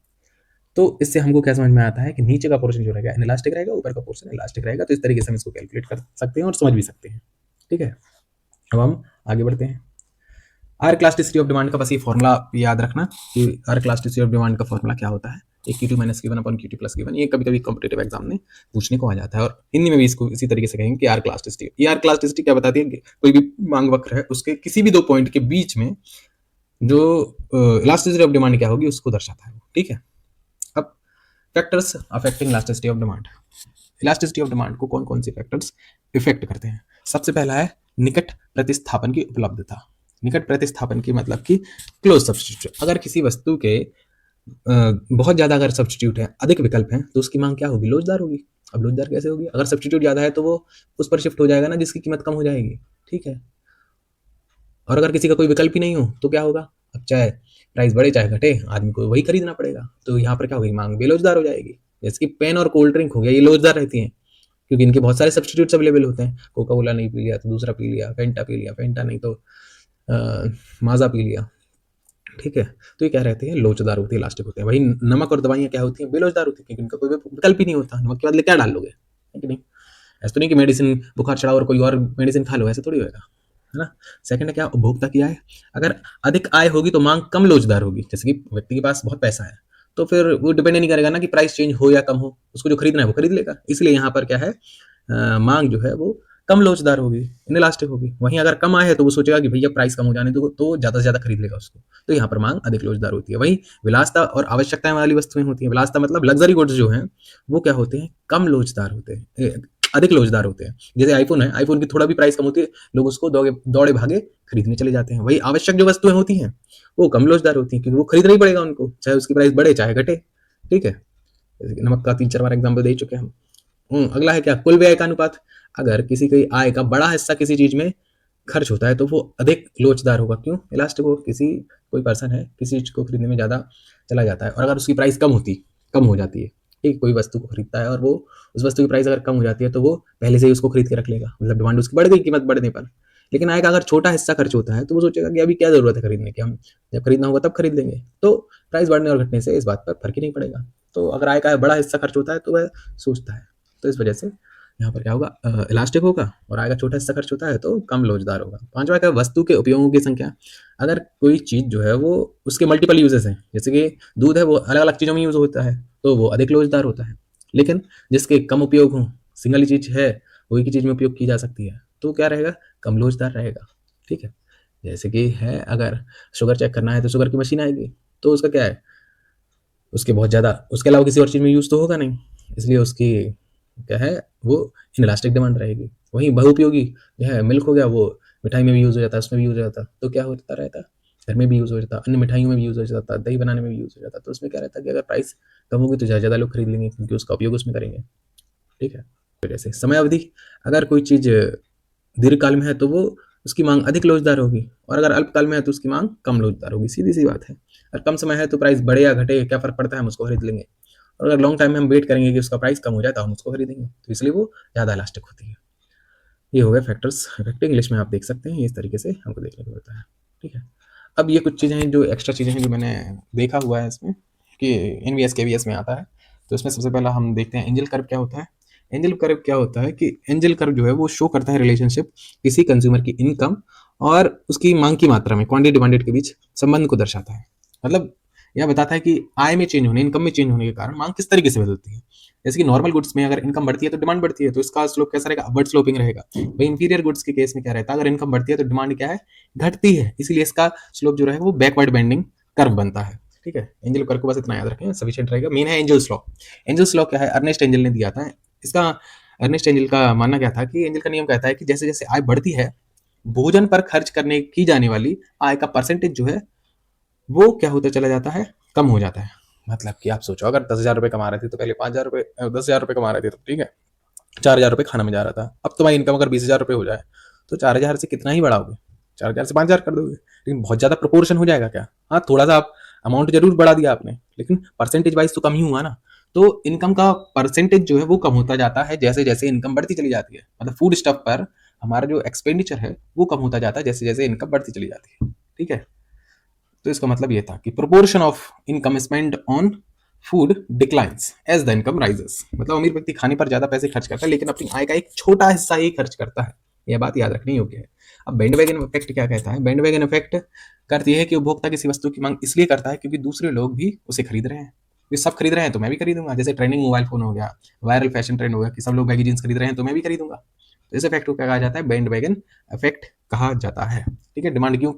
तो इससे हमको क्या समझ में आता है कि नीचे का पोर्शन जो रहेगा इनइलास्टिक रहेगा, ऊपर का पोर्शन इलास्टिक रहेगा। तो इस तरीके से हम इसको कैलकुलेट कर सकते हैं और समझ भी सकते हैं। ठीक है, अब हम आगे बढ़ते हैं। आर क्लास्टिसिटी ऑफ डिमांड का बस ये फॉर्मूला याद रखना कि आर क्लास्टिसिटी ऑफ डिमांड का फॉर्मूला क्या होता है, एक Q2 minus Q1 upon Q2 plus Q1। ये कभी कभी कॉम्पिटेटिव एग्जाम में पूछने को आ जाता है, और हिंदी में भी इसको इसी तरीके से कहेंगे कि आर क्लास्टिसिटी। ये आर क्लास्टिसिटी क्या बताती है कि कोई भी मांग वक्र है, उसके किसी भी दो पॉइंट के बीच में जो इलास्टिसिटी ऑफ डिमांड क्या होगी उसको दर्शाता है। ठीक है। अब factors affecting elasticity of demand. Elasticity of demand को कौन कौन से फैक्टर्स इफेक्ट करते हैं? सबसे पहला है निकट प्रतिस्थापन की उपलब्धता। निकट प्रतिस्थापन की मतलब कि क्लोज सब्स्टिट्यूट। अगर किसी वस्तु के बहुत ज्यादा अगर सब्स्टिट्यूट है, अधिक विकल्प हैं, तो उसकी मांग क्या होगी? लोचदार होगी। अब लोचदार कैसे होगी? अगर सब्स्टिट्यूट ज्यादा है तो वो उस पर शिफ्ट हो जाएगा ना जिसकी कीमत कम हो जाएगी। ठीक है। और अगर किसी का कोई विकल्प ही नहीं हो तो क्या होगा? अब चाहे प्राइस बढ़े चाहे घटे, आदमी को वही खरीदना पड़ेगा। तो यहाँ पर क्या होगी? मांग बेलोचदार हो जाएगी। जैसे कि पेन और कोल्ड ड्रिंक हो गया, ये लोचदार रहती हैं क्योंकि इनके बहुत सारे सब्स्टिट्यूट्स अवेलेबल होते हैं। कोका कोला नहीं पी लिया तो दूसरा पी लिया, फेंटा पी लिया, फेंटा नहीं तो माजा पी लिया। ठीक है। तो ये क्या रहते हैं? लोचदार होती है, इलास्टिक होते हैं। वही नमक और दवाइयाँ क्या होती हैं? बेलोचदार होती हैं क्योंकि इनका कोई विकल्प ही नहीं होता। नमक के बदले क्या डाल लोगे? है कि नहीं? ऐसा तो नहीं कि मेडिसिन बुखार चढ़ा और कोई और मेडिसिन खा लो, ऐसा थोड़ी होगा, है ना। सेकंड है क्या? उपभोक्ता की आय। अगर अधिक आय होगी तो मांग कम लोचदार होगी। जैसे कि व्यक्ति के पास बहुत पैसा है तो फिर वो डिपेंड नहीं करेगा ना कि प्राइस चेंज हो या कम हो, उसको जो खरीदना है वो खरीद लेगा। इसलिए यहाँ पर क्या है, मांग जो है वो कम लोचदार होगी, इनइलास्टिक होगी। वहीं अगर कम आय है तो वो सोचेगा कि भैया प्राइस कम हो जाने दो, तो ज्यादा से ज्यादा खरीद लेगा उसको। तो यहाँ पर मांग अधिक लोचदार होती है। वहीं विलासता और आवश्यकताएं वाली वस्तुएं होती हैं। विलासता मतलब लग्जरी गुड्स जो हैं वो क्या होते हैं? कम लोचदार होते हैं, अधिक लोचदार होते हैं। जैसे आईफोन है, आईफोन की थोड़ा भी प्राइस कम होती है, लोग उसको दौड़े भागे खरीदने चले जाते हैं। वही आवश्यक जो वस्तुएं होती हैं वो कम लोचदार होती हैं क्योंकि वो खरीदना ही पड़ेगा उनको, चाहे उसकी प्राइस बढ़े चाहे घटे। ठीक है। जैसे कि नमक का 3-4 बार एग्जाम्पल दे चुके हैं हम। अगला है क्या? कुल व्यय का अनुपात। अगर किसी की आय का बड़ा हिस्सा किसी चीज में खर्च होता है तो वो अधिक लोचदार होगा। क्यों? इलास्टिक हो। कोई पर्सन है किसी चीज को खरीदने में ज्यादा चला जाता है और अगर उसकी प्राइस कम हो जाती है, ठीक, कोई वस्तु को खरीदता है और वो उस वस्तु की प्राइस अगर कम हो जाती है तो वो पहले से ही उसको खरीद के रख लेगा, मतलब डिमांड उसकी बढ़ गई कीमत बढ़ने पर। लेकिन आय का अगर छोटा हिस्सा खर्च होता है तो वो सोचेगा कि अभी क्या जरूरत है खरीदने की, हम जब खरीदना होगा तब खरीद लेंगे। तो प्राइस बढ़ने और घटने से इस बात पर फर्क ही नहीं पड़ेगा। तो अगर आय का बड़ा हिस्सा खर्च होता है तो वह सोचता है। तो इस वजह से यहाँ पर क्या होगा? इलास्टिक होगा। और आय का छोटा हिस्सा खर्च होता है तो कम लोचदार होगा। पांचवा क्या? वस्तु के उपयोगों की संख्या। अगर कोई चीज जो है वो उसके मल्टीपल यूजेस हैं, जैसे कि दूध है वो अलग अलग चीजों में यूज होता है तो वो अधिक लोचदार होता है। लेकिन जिसके कम उपयोग हो, सिंगल ही चीज है, वही की चीज में उपयोग की जा सकती है, तो क्या रहेगा? कम लोचदार रहेगा। ठीक है। जैसे कि है, अगर शुगर चेक करना है तो शुगर की मशीन आएगी, तो उसका क्या है, उसके बहुत ज़्यादा उसके अलावा किसी और चीज़ में यूज़ तो होगा नहीं, इसलिए उसकी क्या है, वो इनलास्टिक डिमांड रहेगी। वहीं बहुउपयोगी जो है, मिल्क हो गया, वो मिठाई में भी यूज़ हो जाता है, उसमें भी यूज़ हो जाता है, तो क्या होता रहता है, घर में भी यूज़ हो जाता है, अन्य मिठाइयों में भी यूज़ हो जाता है, दही बनाने में भी यूज़ हो जाता है। तो उसमें क्या रहता है कि अगर प्राइस कम होगी तो ज़्यादा लोग खरीद लेंगे क्योंकि उसका उपयोग उसमें करेंगे। ठीक है। फिर ऐसे समय अवधि, अगर कोई चीज़ दीर्घकाल में है तो वो उसकी मांग अधिक लोचदार होगी, और अगर अल्पकाल में है तो उसकी मांग कम लोचदार होगी। सीधी सी बात है। अगर कम समय है तो प्राइस बढ़े या घटे क्या फर्क पड़ता है, हम उसको खरीद लेंगे। और अगर लॉन्ग टाइम में हम वेट करेंगे कि उसका प्राइस कम हो जाए तो हम उसको खरीदेंगे, तो इसलिए वो ज़्यादा इलास्टिक होती है। ये हो गए फैक्टर्स इफेक्ट। इंग्लिश में आप देख सकते हैं, इस तरीके से हमको देखने को मिलता है। ठीक है। अब ये कुछ चीज़ें हैं जो एक्स्ट्रा चीज़ें हैं जो मैंने देखा हुआ है इसमें कि एनवीएस केवीएस में आता है। तो इसमें सबसे पहला हम देखते हैं एंजल कर्व क्या होता है। एंजल कर्व क्या होता है कि एंजल कर्व जो है वो शो करता है रिलेशनशिप किसी कंज्यूमर की इनकम और उसकी मांग की मात्रा में, क्वांटिटी डिमांडेड के बीच संबंध को दर्शाता है। मतलब यह बताता है कि आय में चेंज होने, इनकम में चेंज होने के कारण मांग किस तरीके से बदलती है। जैसे कि नॉर्मल गुड्स में अगर इनकम बढ़ती है तो डिमांड बढ़ती है, तो इसका स्लोप कैसा रहेगा? अपवर्ड स्लोपिंग रहेगा। वही इंफीरियर गुड्स के केस में क्या रहता है, अगर इनकम बढ़ती है तो डिमांड क्या है? घटती है, इसीलिए इसका स्लोप जो रहेगा वो बैकवर्ड बेंडिंग कर्व बनता है। ठीक है। एंजल कर्व को बस इतना याद रखें, सफिशिएंट रहेगा। मेन है एंजल्स लॉ। एंजल्स लॉ क्या है? अर्नेस्ट एंजल ने दिया था इसका। अर्नेस्ट एंजल का मानना क्या था कि एंजल का नियम कहता है कि जैसे जैसे आय बढ़ती है, भोजन पर खर्च करने की जाने वाली आय का परसेंटेज जो है वो क्या होता चला जाता है? कम हो जाता है। मतलब कि आप सोचो, अगर 10,000 रुपये कमा रहे थे तो पहले 5,000 रुपये, 10,000 रुपये कमा रहे थे तो ठीक है, 4,000 रुपये खाना में जा रहा था। अब तुम्हारी इनकम अगर 20,000 रुपये हो जाए तो 4,000 से कितना ही बढ़ाओगे? 4,000 से 5,000 कर दोगे, लेकिन बहुत ज्यादा प्रोपोर्शन हो जाएगा क्या? हाँ, थोड़ा सा आप अमाउंट जरूर बढ़ा दिया आपने, लेकिन परसेंटेज वाइज तो कम ही हुआ ना। तो इनकम का परसेंटेज जो है वो कम होता जाता है जैसे जैसे इनकम बढ़ती चली जाती है। मतलब फूड स्टफ पर हमारा जो एक्सपेंडिचर है वो कम होता जाता है जैसे जैसे इनकम बढ़ती चली जाती है। ठीक है। तो इसका मतलब ये था कि proportion of income spend on food declines as the income rises. मतलब अमीर व्यक्ति खाने पर ज्यादा पैसे खर्च करता है लेकिन अपनी आय का एक छोटा हिस्सा ही खर्च करता है। यह बात याद रखनी योग्य है। अब बैंडवैगन इफेक्ट क्या कहता है? बैंडवैगन इफेक्ट का अर्थ यह है कि उपभोक्ता किसी वस्तु की मांग इसलिए करता है क्योंकि दूसरे लोग भी उसे खरीद रहे हैं। ये सब खरीद रहे हैं तो मैं भी खरीदूंगा। जैसे ट्रेंडिंग मोबाइल फोन हो गया, वायरल फैशन ट्रेंड हो गया कि सब लोग बैगी जींस खरीद रहे हैं तो मैं भी खरीदूंगा। तो इस इफेक्ट को क्या कहा जाता है? बैंडवैगन इफेक्ट कहा जाता है। ठीक है, डिमांड क्यों,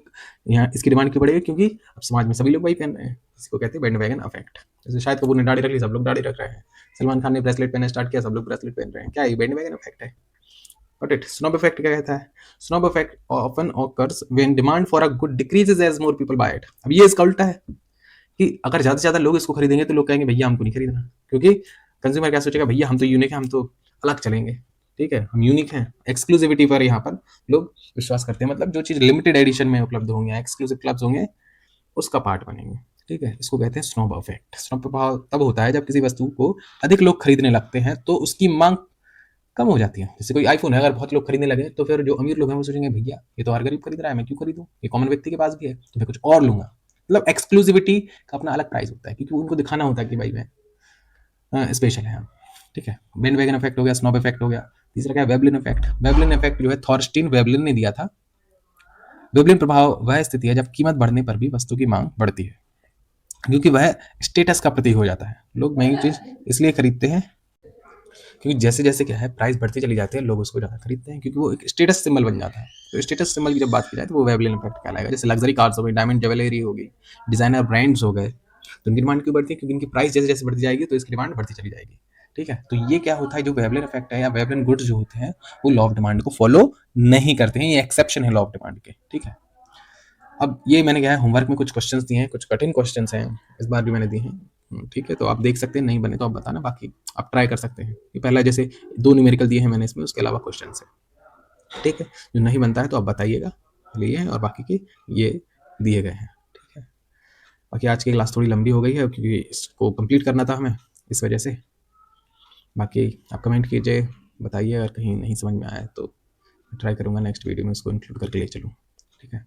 यहाँ इसकी डिमांड क्यों बढ़ेगी? क्योंकि अब समाज में सभी लोग वही पहन रहे हैं। इसको कहते हैं बैंडवैगन इफेक्ट। जैसे शाहिद कपूर ने दाढ़ी रख ली, सब लोग दाढ़ी रख रहे हैं। सलमान खान ने ब्रेसलेट पहनना स्टार्ट किया, सब लोग ब्रेसलेट पहन रहे हैं। क्या ये बैंडवैगन इफेक्ट है? Got it. Snob effect क्या कहता है? Snob effect often occurs when demand for a good decreases as more people buy it. अब ये इसका उल्टा है कि अगर ज्यादा से ज्यादा लोग इसको खरीदेंगे तो लोग कहेंगे भैया हमको नहीं खरीदना, क्योंकि कंज्यूमर क्या सोचेगा, भैया हम तो यूनिक है, हम तो अलग चलेंगे। ठीक है, हम यूनिक हैं, एक्सक्लूसिविटी पर यहाँ पर लोग विश्वास करते हैं। मतलब जो चीज लिमिटेड एडिशन में उपलब्ध होंगे, एक्सक्लूसिव क्लब्स होंगे, उसका पार्ट बनेंगे। ठीक है, इसको कहते हैं स्नोब इफेक्ट। स्नोब प्रभाव तब होता है जब किसी वस्तु को अधिक लोग खरीदने लगते हैं तो उसकी मांग कम हो जाती है। जैसे कोई आईफोन है, अगर बहुत लोग खरीदने लगे तो फिर जो अमीर लोग हैं वो सोचेंगे भैया ये तो हर गरीब खरीद रहा है, मैं क्यों खरीदूं, ये कॉमन व्यक्ति के पास भी है तो मैं कुछ और लूंगा। मतलब एक्सक्लूसिविटी का अपना अलग प्राइस होता है क्योंकि उनको दिखाना होता है कि भाई मैं स्पेशल है। ठीक है, बैंडवैगन इफेक्ट हो गया, स्नॉब इफेक्ट हो गया। तीसरा क्या है? Veblen effect. वेबलिन इफेक्ट जो है थॉर्स्टीन वेबलिन ने दिया था। वेबलिन प्रभाव वह स्थिति है जब कीमत बढ़ने पर भी वस्तु की मांग बढ़ती है, क्योंकि वह स्टेटस का प्रतीक हो जाता है। लोग महंगी चीज इसलिए खरीदते हैं क्योंकि जैसे जैसे क्या है प्राइस बढ़ती चली जाती है, लोग उसको ज़्यादा खरीदते हैं क्योंकि वो एक स्टेटस सिंबल बन जाता है। तो स्टेटस सिंबल की जब बात की जाए तो वो वेबलिन इफेक्ट कहलाएगा। जैसे लग्जरी कार्स हो गई, डायमंड ज्वेलरी हो गई, डिजाइनर ब्रांड्स हो गए, तो इनकी डिमांड क्यों बढ़ती है? क्योंकि इनकी प्राइस जैसे जैसे बढ़ती जाएगी तो इसकी डिमांड बढ़ती चली जाएगी। ठीक है, तो ये क्या होता है, जो वेबलिन इफेक्ट है या वेबलिन गुड्स जो होते हैं वो लॉ ऑफ डिमांड को फॉलो नहीं करते हैं। ये एक्सेप्शन है लॉ ऑफ डिमांड के। ठीक है, अब ये मैंने क्या है होमवर्क में कुछ क्वेश्चंस दिए हैं, कुछ कठिन क्वेश्चंस हैं, इस बार भी मैंने दिए हैं। ठीक है, तो आप देख सकते हैं, नहीं बने तो आप बताना, बाकी आप ट्राई कर सकते हैं। ये पहला जैसे 2 न्यूमेरिकल दिए हैं मैंने इसमें, उसके अलावा क्वेश्चंस है। ठीक है, जो नहीं बनता है तो आप बताइएगा लिए, और बाकी के ये दिए गए हैं। ठीक है, बाकी आज की क्लास थोड़ी लंबी हो गई है क्योंकि इसको कंप्लीट करना था हमें, इस वजह से। बाकी आप कमेंट कीजिए, बताइए अगर कहीं नहीं समझ में आया तो ट्राई करूँगा नेक्स्ट वीडियो में इसको इंक्लूड करके ले चलूँ। ठीक है,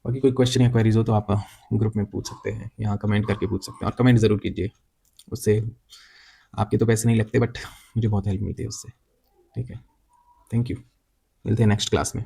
बाकी कोई क्वेश्चन या क्वेरीज हो तो आप ग्रुप में पूछ सकते हैं, यहाँ कमेंट करके पूछ सकते हैं, और कमेंट ज़रूर कीजिए। उससे आपके तो पैसे नहीं लगते बट मुझे बहुत हेल्प मिलती है उससे। ठीक है, थैंक यू, मिलते हैं नेक्स्ट क्लास में।